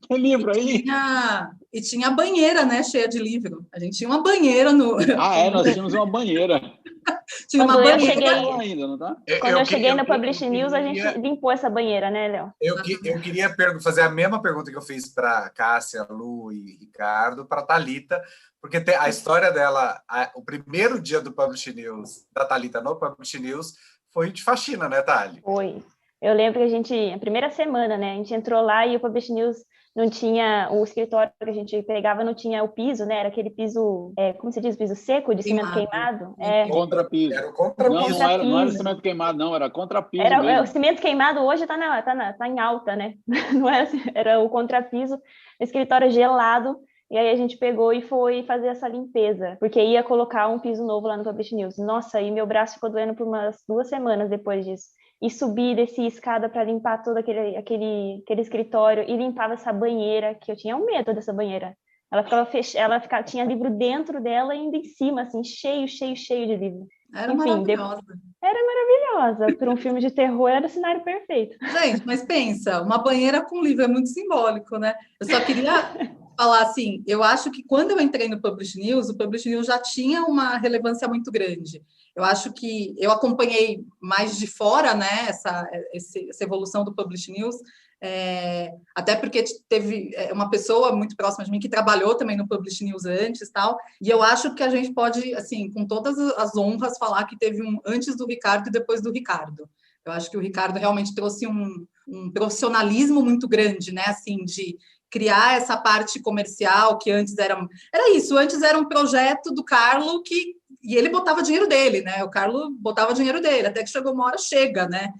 Tem livro aí? E tinha banheira, né? Cheia de livro. A gente tinha uma banheira no. Nós tínhamos uma banheira. Tinha uma banheira ainda, não tá? Quando eu cheguei no Publish News, a gente limpou essa banheira, né, Léo? Eu queria fazer a mesma pergunta que eu fiz para Cássia, Lu e Ricardo, para a Thalita, porque a história dela, o primeiro dia do Publish News, da Thalita no Publish News, foi de faxina, né, Thali? Foi. Eu lembro que a primeira semana, né, a gente entrou lá e o Publish News não tinha, o escritório que a gente pegava não tinha o piso, né? Era aquele piso, como se diz, piso seco, de cimento queimado. Contrapiso. Era o contrapiso. Não era cimento queimado, não, era contrapiso mesmo. O cimento queimado hoje tá em alta, né? Não era o contrapiso, escritório gelado. E aí a gente pegou e foi fazer essa limpeza, porque ia colocar um piso novo lá no Publish News. Nossa, e meu braço ficou doendo por umas 2 semanas depois disso. E subi, desci escada para limpar todo aquele escritório e limpava essa banheira, que eu tinha um medo dessa banheira. Ela ficava fechada, tinha livro dentro dela e ainda em cima, assim, cheio de livro. Era maravilhosa. Era maravilhosa. Para um filme de terror, era o cenário perfeito. Gente, mas pensa, uma banheira com livro é muito simbólico, né? Eu só queria falar assim, eu acho que quando eu entrei no Publish News, o Publish News já tinha uma relevância muito grande. Eu acho que eu acompanhei mais de fora, né, essa evolução do Publish News, até porque teve uma pessoa muito próxima de mim que trabalhou também no Publish News antes, tal, e eu acho que a gente pode, assim, com todas as honras, falar que teve um antes do Ricardo e depois do Ricardo. Eu acho que o Ricardo realmente trouxe um profissionalismo muito grande, né, assim, de criar essa parte comercial que antes era isso, antes era um projeto do Carlo e ele botava dinheiro dele, né? O Carlo botava dinheiro dele, até que chegou uma hora, chega, né?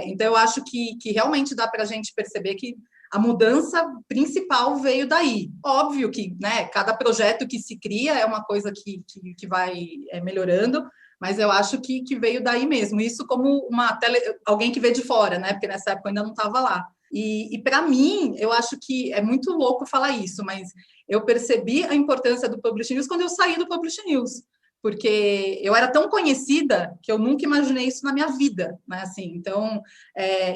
Então, eu acho que realmente dá para a gente perceber que a mudança principal veio daí. Óbvio que, né, cada projeto que se cria é uma coisa que vai melhorando, mas eu acho que veio daí mesmo. Isso como alguém que vê de fora, né? Porque nessa época eu ainda não estava lá. E para mim, eu acho que é muito louco falar isso, mas eu percebi a importância do Publish News quando eu saí do Publish News, porque eu era tão conhecida que eu nunca imaginei isso na minha vida, né? Assim, então,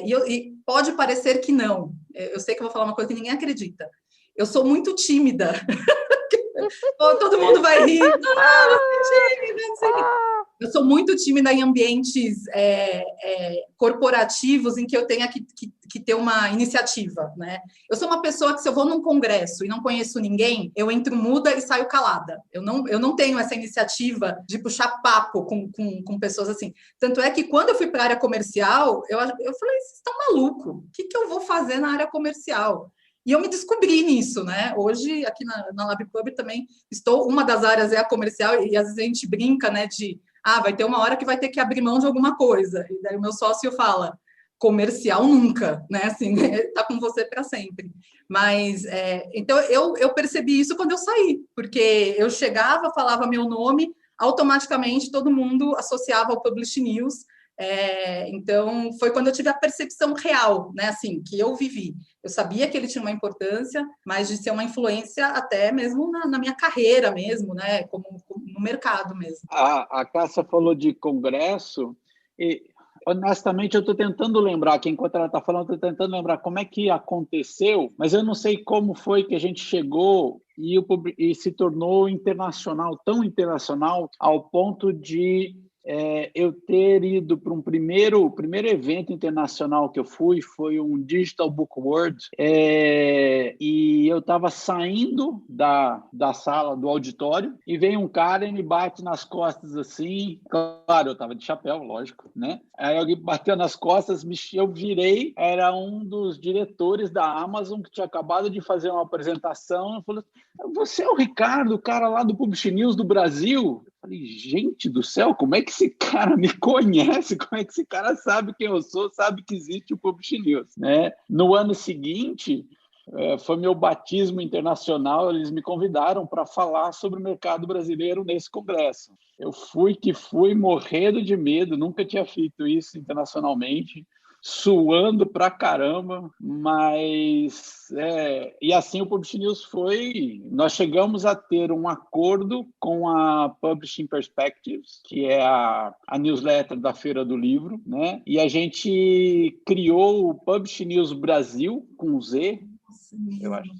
e pode parecer que não. Eu sei que eu vou falar uma coisa que ninguém acredita. Eu sou muito tímida. Todo mundo vai rir. Você é tímida, não sei o quê. Eu sou muito tímida em ambientes corporativos em que eu tenha que ter uma iniciativa, né? Eu sou uma pessoa que, se eu vou num congresso e não conheço ninguém, eu entro muda e saio calada. Eu não tenho essa iniciativa de puxar papo com pessoas assim. Tanto é que, quando eu fui para a área comercial, eu falei, vocês estão malucos? O que eu vou fazer na área comercial? E eu me descobri nisso, né? Hoje, aqui na LabPub também, uma das áreas é a comercial, e às vezes a gente brinca, né, vai ter uma hora que vai ter que abrir mão de alguma coisa. E daí o meu sócio fala, comercial nunca, né? Assim, tá com você para sempre. Mas, então, eu percebi isso quando eu saí, porque eu chegava, falava meu nome, automaticamente todo mundo associava ao Publish News. Então, foi quando eu tive a percepção real, né? Assim, que eu vivi. Eu sabia que ele tinha uma importância, mas de ser uma influência até mesmo na minha carreira mesmo, né? Como no mercado mesmo. A Cássia falou de congresso e, honestamente, eu estou tentando lembrar, que enquanto ela está falando, estou tentando lembrar como é que aconteceu, mas eu não sei como foi que a gente chegou e se tornou internacional, tão internacional, ao ponto de eu ter ido para o primeiro evento internacional que eu fui, foi um Digital Book World, e eu estava saindo da sala, do auditório, e vem um cara e me bate nas costas assim, claro, eu estava de chapéu, lógico, né? Aí alguém bateu nas costas, eu virei, era um dos diretores da Amazon que tinha acabado de fazer uma apresentação, eu falei, você é o Ricardo, o cara lá do Publish News do Brasil? Eu falei, gente do céu, como é que esse cara me conhece? Como é que esse cara sabe quem eu sou, sabe que existe o Publish News, né? No ano seguinte, foi meu batismo internacional, eles me convidaram para falar sobre o mercado brasileiro nesse congresso. Eu fui morrendo de medo, nunca tinha feito isso internacionalmente, suando pra caramba, mas e assim o Publish News nós chegamos a ter um acordo com a Publishing Perspectives, que é a newsletter da Feira do Livro, né? E a gente criou o Publish News Brasil, com Z, eu acho,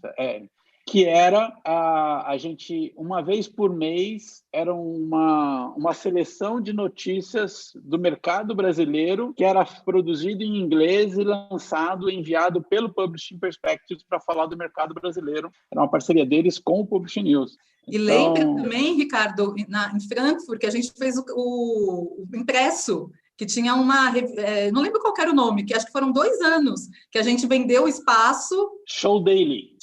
que era a gente, uma vez por mês, era uma seleção de notícias do mercado brasileiro que era produzido em inglês e lançado, enviado pelo Publishing Perspectives para falar do mercado brasileiro. Era uma parceria deles com o Publishing News. E lembra também, Ricardo, em Frankfurt, que a gente fez o impresso, que tinha não lembro qual era o nome, que acho que foram 2 anos que a gente vendeu o espaço. Show Daily,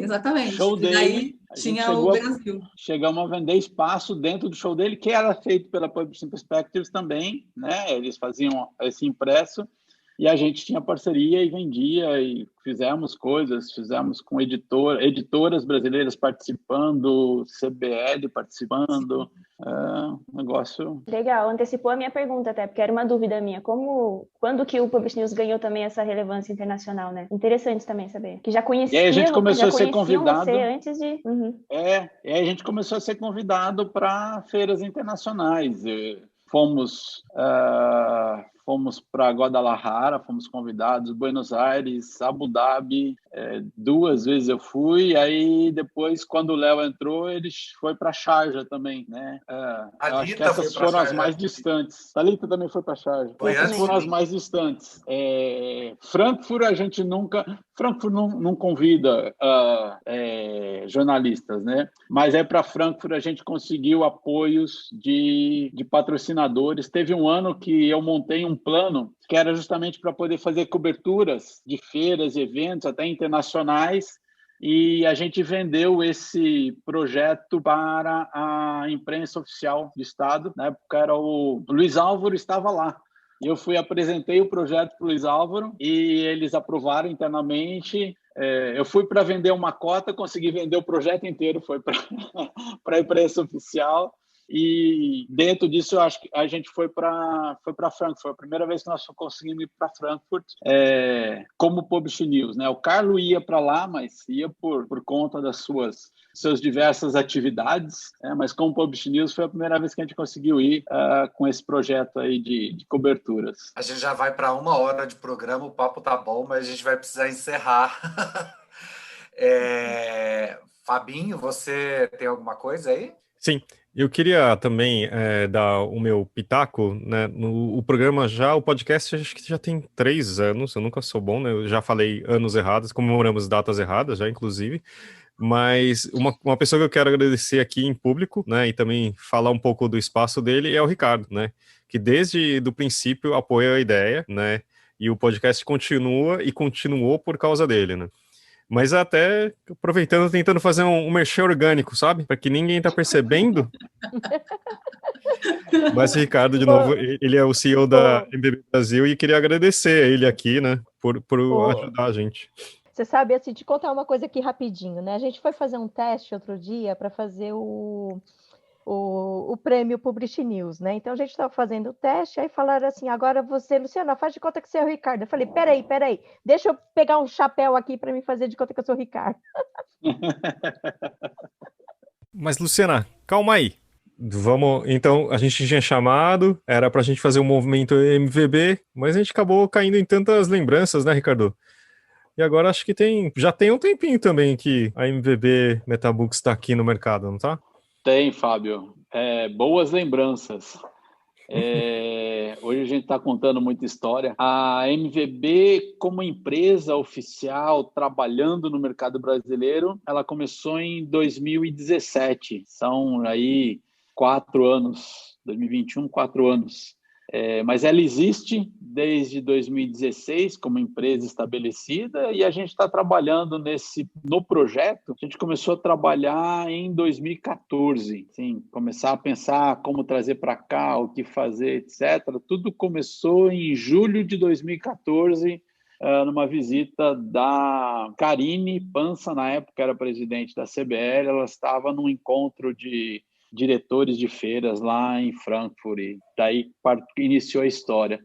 exatamente. Show Daily. Daí tinha o Brasil. Chegamos a vender espaço dentro do Show Daily, que era feito pela Publishing Perspectives também, né? Eles faziam esse impresso, e a gente tinha parceria e vendia, e fizemos com editoras brasileiras participando, CBL participando, negócio... Legal, antecipou a minha pergunta até, porque era uma dúvida minha, quando que o Publish News ganhou também essa relevância internacional, né? Interessante também saber, que já conhecia, e aí a gente começou a ser convidado, você antes de... e aí a gente começou a ser convidado para feiras internacionais, fomos para Guadalajara, fomos convidados, Buenos Aires, Abu Dhabi, 2 vezes eu fui, aí depois, quando o Léo entrou, ele foi para Sharjah também, né? Eu acho que essas foram as mais distantes. Thalita também foi para Sharjah. Essas foram as mais distantes. Frankfurt, Frankfurt não convida jornalistas, né? Mas para Frankfurt a gente conseguiu apoios de patrocinadores. Teve um ano que eu montei um plano que era justamente para poder fazer coberturas de feiras e eventos, até internacionais, e a gente vendeu esse projeto para a imprensa oficial do Estado. Na época era o Luiz Álvaro, estava lá. Eu apresentei o projeto para o Luiz Álvaro e eles aprovaram internamente. Eu fui para vender uma cota, consegui vender o projeto inteiro, foi para a imprensa oficial. E dentro disso, eu acho que a gente foi para Frankfurt. Foi a primeira vez que nós conseguimos ir para Frankfurt como Publish News, né? O Carlo ia para lá, mas ia por conta das suas diversas atividades, mas como Publish News foi a primeira vez que a gente conseguiu ir com esse projeto aí de coberturas. A gente já vai para 1 hora de programa, o papo tá bom, mas a gente vai precisar encerrar. Fabinho, você tem alguma coisa aí? Sim. Eu queria também dar o meu pitaco, né? O programa o podcast, acho que já tem 3 anos, eu nunca sou bom, né? Eu já falei anos errados, comemoramos datas erradas já, inclusive, mas uma pessoa que eu quero agradecer aqui em público, né? E também falar um pouco do espaço dele é o Ricardo, né? Que desde o princípio apoia a ideia, né? E o podcast continuou por causa dele, né? Mas até aproveitando, tentando fazer um merchan orgânico, sabe? Para que ninguém tá percebendo. Mas o Ricardo, de novo, ele é o CEO da MVB Brasil e queria agradecer a ele aqui, né? Por ajudar a gente. Você sabe, assim, te contar uma coisa aqui rapidinho, né? A gente foi fazer um teste outro dia para fazer o prêmio Publish News, né? Então a gente estava fazendo o teste, aí falaram assim, agora você, Luciana, faz de conta que você é o Ricardo. Eu falei, peraí, deixa eu pegar um chapéu aqui para me fazer de conta que eu sou o Ricardo. Mas, Luciana, calma aí. Então, a gente tinha chamado, era pra gente fazer um movimento MVB, mas a gente acabou caindo em tantas lembranças, né, Ricardo? E agora acho que já tem um tempinho também que a MVB Metabooks está aqui no mercado, não tá? Tem, Fábio. Boas lembranças. Hoje a gente está contando muita história. A MVB, como empresa oficial, trabalhando no mercado brasileiro, ela começou em 2017. São aí 4 anos, 2021, 4 anos. Mas ela existe desde 2016 como empresa estabelecida e a gente está trabalhando no projeto. A gente começou a trabalhar em 2014, sim, começar a pensar como trazer para cá, o que fazer, etc. Tudo começou em julho de 2014, numa visita da Karine Pansa, na época era presidente da CBL. Ela estava num encontro de diretores de feiras lá em Frankfurt, e daí iniciou a história,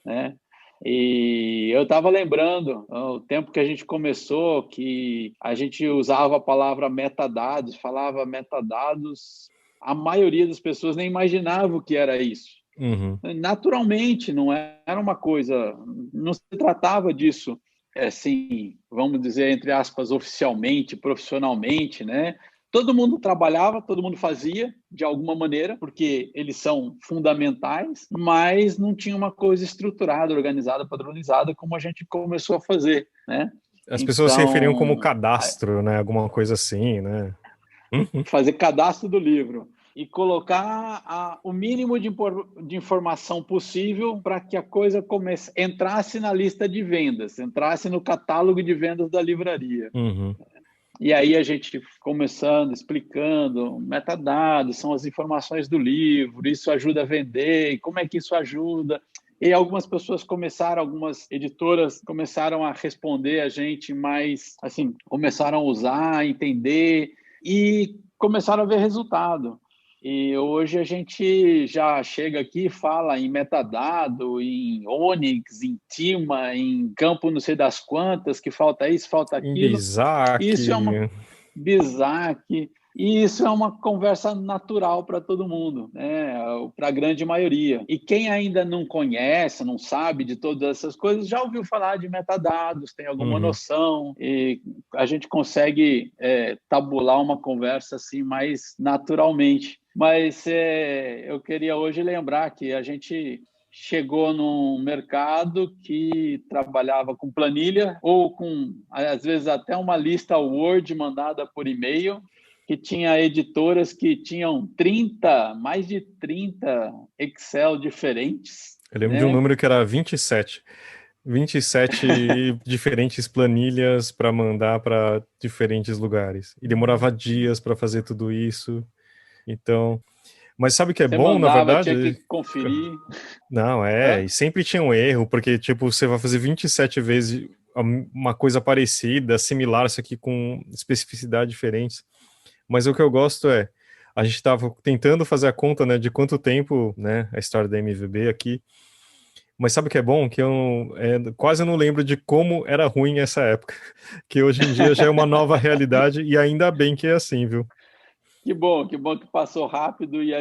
né? E eu estava lembrando o tempo que a gente começou, que a gente usava a palavra metadados, falava metadados, a maioria das pessoas nem imaginava o que era isso. Uhum. Naturalmente, não era uma coisa, não se tratava disso, assim, vamos dizer, entre aspas, oficialmente, profissionalmente, né? Todo mundo trabalhava, todo mundo fazia, de alguma maneira, porque eles são fundamentais, mas não tinha uma coisa estruturada, organizada, padronizada, como a gente começou a fazer, né? As pessoas se referiam como cadastro, né? Alguma coisa assim, né? Fazer cadastro do livro. e colocar o mínimo de informação possível para que a coisa entrasse na lista de vendas, entrasse no catálogo de vendas da livraria. Uhum. E aí a gente começando, explicando, metadados, são as informações do livro, isso ajuda a vender, e como é que isso ajuda? E algumas algumas editoras começaram a responder a gente mais, assim, começaram a usar, entender e começaram a ver resultado. E hoje a gente já chega aqui e fala em metadado, em Onyx, em Tima, em campo não sei das quantas, que falta isso, falta aquilo. Em Bizac. Isso é uma Bizac. E isso é uma conversa natural para todo mundo, né? Para a grande maioria. E quem ainda não conhece, não sabe de todas essas coisas, já ouviu falar de metadados, tem alguma noção, e a gente consegue tabular uma conversa assim mais naturalmente. Mas eu queria hoje lembrar que a gente chegou num mercado que trabalhava com planilha ou com, às vezes, até uma lista Word mandada por e-mail, que tinha editoras que tinham mais de 30 Excel diferentes. Eu lembro de um número que era 27. 27 diferentes planilhas para mandar para diferentes lugares. E demorava dias para fazer tudo isso. Então, mas sabe o que é você bom, mandava, na verdade? Tinha que conferir. Não, e sempre tinha um erro, porque tipo, você vai fazer 27 vezes uma coisa parecida, similar, isso aqui com especificidades diferentes. Mas o que eu gosto a gente estava tentando fazer a conta, né, de quanto tempo, né, a história da MVB aqui. Mas sabe o que é bom? Que eu quase não lembro de como era ruim essa época. Que hoje em dia já é uma nova realidade e ainda bem que é assim, viu? Que bom que passou rápido e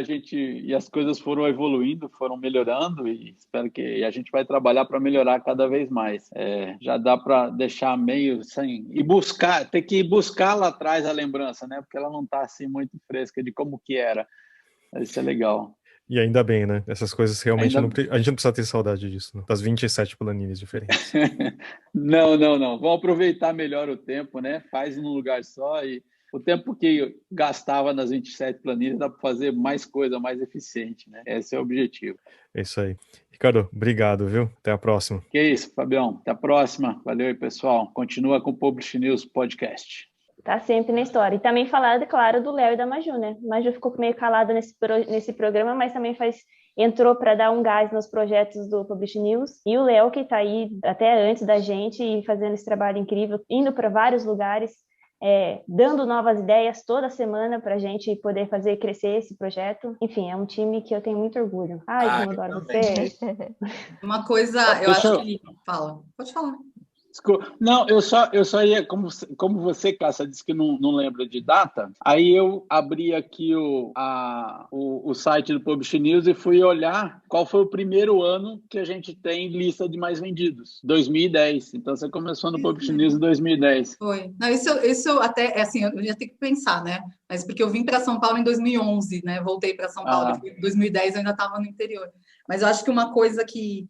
as coisas foram evoluindo, foram melhorando e espero que a gente vai trabalhar para melhorar cada vez mais. Já dá para deixar meio sem e ter que buscar lá atrás a lembrança, né? Porque ela não está assim muito fresca de como que era. Isso é legal. E ainda bem, né? Essas coisas realmente a gente não precisa ter saudade disso, né? Das 27 planilhas diferentes. Não. Vamos aproveitar melhor o tempo, né? Faz num lugar só e o tempo que gastava nas 27 planilhas dá para fazer mais coisa, mais eficiente, né? Esse é o objetivo. É isso aí. Ricardo, obrigado, viu? Até a próxima. Que isso, Fabião. Até a próxima. Valeu aí, pessoal. Continua com o Publish News Podcast. Tá sempre na história. E também falar, claro, do Léo e da Maju, né? A Maju ficou meio calada nesse programa, mas também entrou para dar um gás nos projetos do Publish News. E o Léo, que está aí até antes da gente e fazendo esse trabalho incrível, indo para vários lugares, dando novas ideias toda semana para a gente poder fazer crescer esse projeto. Enfim, é um time que eu tenho muito orgulho. Ai, como eu adoro vocês. Uma coisa, eu acho que... Fala, pode falar. Não, eu só ia, como você, Cássia, disse que não lembra de data, aí eu abri aqui o site do Publish News e fui olhar qual foi o primeiro ano que a gente tem lista de mais vendidos, 2010. Então, você começou no Publish News em 2010. Foi. Não, isso até, assim, eu ia ter que pensar, né? Mas porque eu vim para São Paulo em 2011, né? Voltei para São Paulo, em 2010 eu ainda estava no interior. Mas eu acho que uma coisa que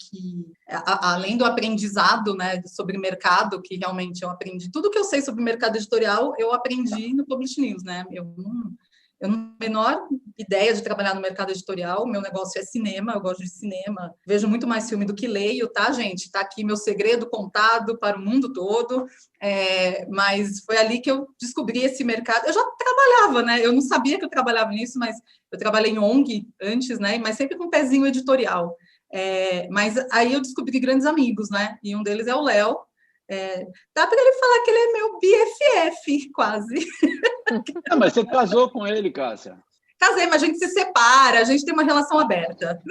além do aprendizado, né, sobre mercado, que realmente eu aprendi, tudo que eu sei sobre mercado editorial, eu aprendi no Publish News, né? Eu não tenho a menor ideia de trabalhar no mercado editorial, meu negócio é cinema, eu gosto de cinema, vejo muito mais filme do que leio, tá, gente? Tá aqui meu segredo contado para o mundo todo, mas foi ali que eu descobri esse mercado. Eu já trabalhava, né? Eu não sabia que eu trabalhava nisso, mas eu trabalhei em ONG antes, né? Mas sempre com um pezinho editorial. Mas aí eu descobri grandes amigos, né? E um deles é o Léo. Dá para ele falar que ele é meu BFF, quase. Mas você casou com ele, Cássia? Casei, mas a gente se separa, a gente tem uma relação aberta.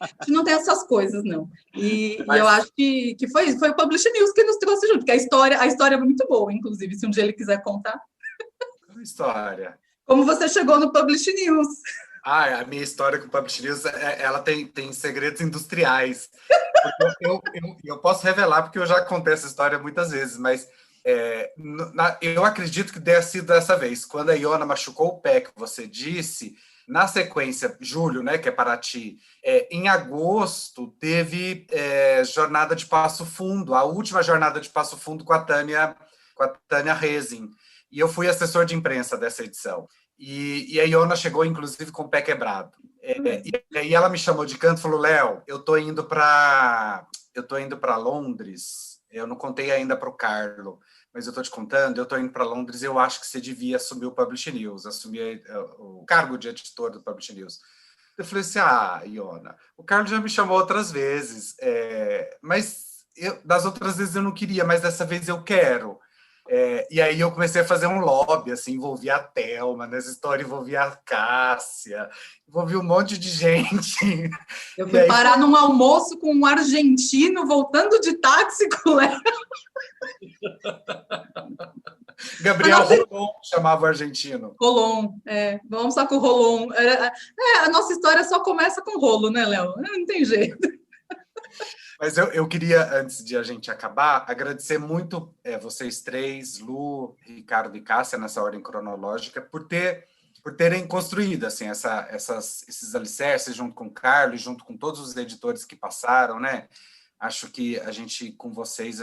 A gente não tem essas coisas, não. E eu acho que foi o Publish News que nos trouxe junto, porque a história é muito boa, inclusive, se um dia ele quiser contar. Qual história? Como você chegou no Publish News? A minha história com o Publish News, ela tem segredos industriais. Eu posso revelar, porque eu já contei essa história muitas vezes, mas eu acredito que tenha sido dessa vez. Quando a Iona machucou o pé, que você disse, na sequência, julho, né, que é Paraty, em agosto, teve jornada de Passo Fundo, a última jornada de Passo Fundo com a Tânia Rezin. E eu fui assessor de imprensa dessa edição. E a Iona chegou, inclusive, com o pé quebrado. E aí ela me chamou de canto e falou, Léo, eu tô indo para Londres. Eu não contei ainda para o Carlo, mas eu tô te contando, eu tô indo para Londres e eu acho que você devia assumir o Publish News, assumir o cargo de editor do Publish News. Eu falei assim, Iona, o Carlo já me chamou outras vezes, mas das outras vezes eu não queria, mas dessa vez eu quero. E aí eu comecei a fazer um lobby, assim, envolvia a Thelma, nessa história envolvia a Cássia, envolvia um monte de gente. Eu fui parar num almoço com um argentino voltando de táxi com o Léo. Gabriel Rolon chamava o argentino. Rolon, vamos só com o Rolon. A nossa história só começa com rolo, né, Léo? Não tem jeito. Mas eu queria, antes de a gente acabar, agradecer muito vocês três, Lu, Ricardo e Cássia, nessa ordem cronológica, por terem construído assim, esses alicerces junto com o Carlos, junto com todos os editores que passaram, né? Acho que a gente, com vocês,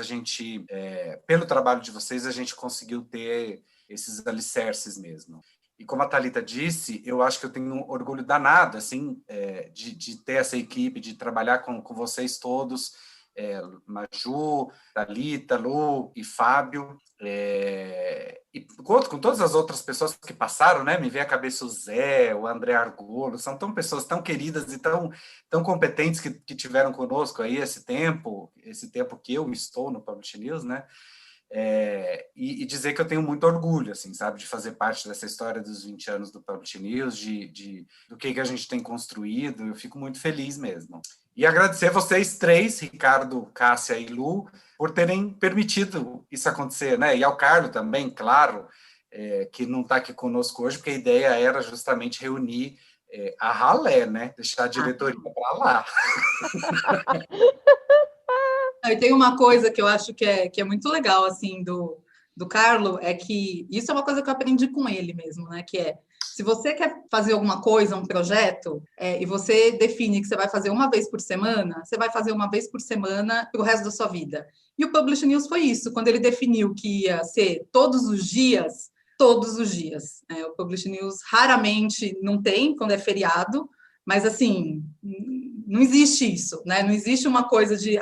pelo trabalho de vocês, a gente conseguiu ter esses alicerces mesmo. E como a Thalita disse, eu acho que eu tenho um orgulho danado assim, de ter essa equipe, de trabalhar com vocês todos, Maju, Thalita, Lu e Fábio, e com todas as outras pessoas que passaram, né? Me vem à cabeça o Zé, o André Argolo, são todas tão queridas e tão competentes que tiveram conosco aí esse tempo que eu estou no Publish News, né? E dizer que eu tenho muito orgulho, assim, sabe, de fazer parte dessa história dos 20 anos do Publish News, do que a gente tem construído. Eu fico muito feliz mesmo. E agradecer vocês três, Ricardo, Cássia e Lu, por terem permitido isso acontecer, né? E ao Carlos também, claro, que não está aqui conosco hoje, porque a ideia era justamente reunir a ralé, né? Deixar a diretoria para lá. E tem uma coisa que eu acho que é muito legal, assim, do Carlo, é que isso é uma coisa que eu aprendi com ele mesmo, né? Que se você quer fazer alguma coisa, um projeto, e você define que você vai fazer uma vez por semana, você vai fazer uma vez por semana para o resto da sua vida. E o Publish News foi isso, quando ele definiu que ia ser todos os dias. O Publish News raramente não tem, quando é feriado, mas, assim, não existe isso, né? Não existe uma coisa de,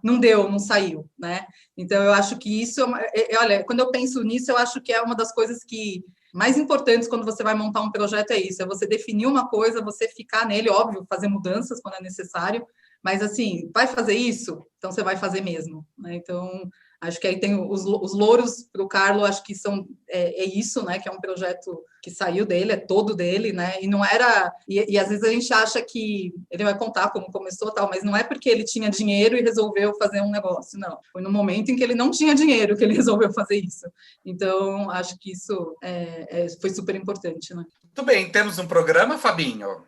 não deu, não saiu, né? Então, eu acho que isso... olha, quando eu penso nisso, eu acho que é uma das coisas mais importantes quando você vai montar um projeto, é isso. É você definir uma coisa, você ficar nele, óbvio, fazer mudanças quando é necessário, mas, assim, vai fazer isso? Então, você vai fazer mesmo, né? Então... Acho que aí tem os louros para o Carlo, acho que isso, né? Que é um projeto que saiu dele, é todo dele, né? E não era... E às vezes a gente acha que ele vai contar como começou tal, mas não é porque ele tinha dinheiro e resolveu fazer um negócio, não. Foi no momento em que ele não tinha dinheiro que ele resolveu fazer isso. Então, acho que isso foi super importante, né? Muito bem, temos um programa, Fabinho?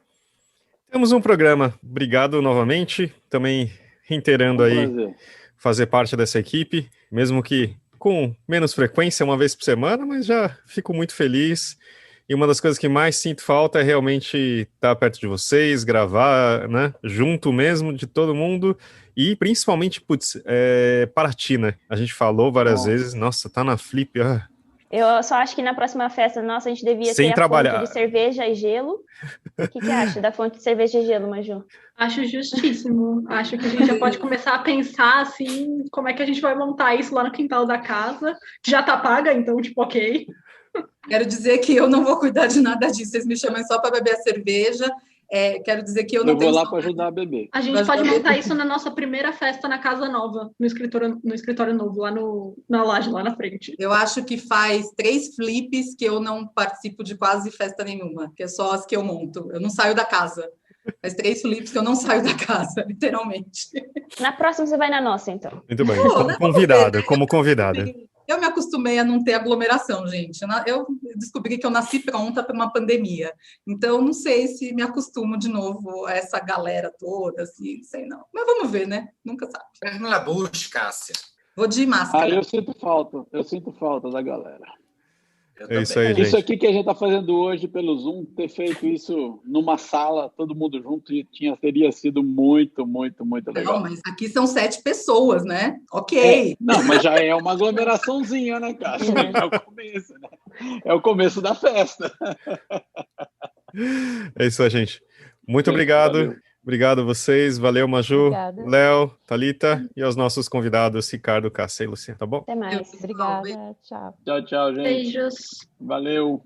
Temos um programa. Obrigado novamente. Também reiterando aí... Prazer. Fazer parte dessa equipe, mesmo que com menos frequência, uma vez por semana, mas já fico muito feliz. E uma das coisas que mais sinto falta é realmente estar perto de vocês, gravar, né, junto mesmo de todo mundo, e principalmente, Paraty, né? A gente falou várias vezes, nossa, tá na Flip, Eu só acho que na próxima festa nossa a gente devia sem ter trabalhar. A fonte de cerveja e gelo. O que acha da fonte de cerveja e gelo, Maju? Acho justíssimo. Acho que a gente já pode começar a pensar, assim, como é que a gente vai montar isso lá no quintal da casa, que já tá paga, então, tipo, ok. Quero dizer que eu não vou cuidar de nada disso. Vocês me chamam só para beber a cerveja. Quero dizer que eu não tenho... vou lá para ajudar a beber. A gente pode montar isso na nossa primeira festa na casa nova, no escritório novo, lá na laje, lá na frente. Eu acho que faz 3 flips que eu não participo de quase festa nenhuma, que é só as que eu monto. Eu não saio da casa. Faz 3 flips que eu não saio da casa, literalmente. Na próxima você vai na nossa, então. Muito bem, como convidada. Eu me acostumei a não ter aglomeração, gente. Eu descobri que eu nasci pronta para uma pandemia. Então, não sei se me acostumo de novo a essa galera toda, assim, sei não. Mas vamos ver, né? Nunca sabe. Perna na bucha, Cássia. Vou de máscara. Eu sinto falta da galera. Isso aí, gente. Isso aqui que a gente está fazendo hoje pelo Zoom, ter feito isso numa sala, todo mundo junto, teria sido muito, muito, muito legal. Não, mas aqui são 7 pessoas, né? Ok. Não, mas já é uma aglomeraçãozinha, né, cara? É o começo, né? É o começo da festa. É isso aí, gente. Muito obrigado. Valeu. Obrigado a vocês. Valeu, Maju, Obrigada. Léo, Thalita e aos nossos convidados, Ricardo, Cássia e Lucia, tá bom? Até mais. Obrigada. Tchau. Tchau, tchau, gente. Beijos. Valeu.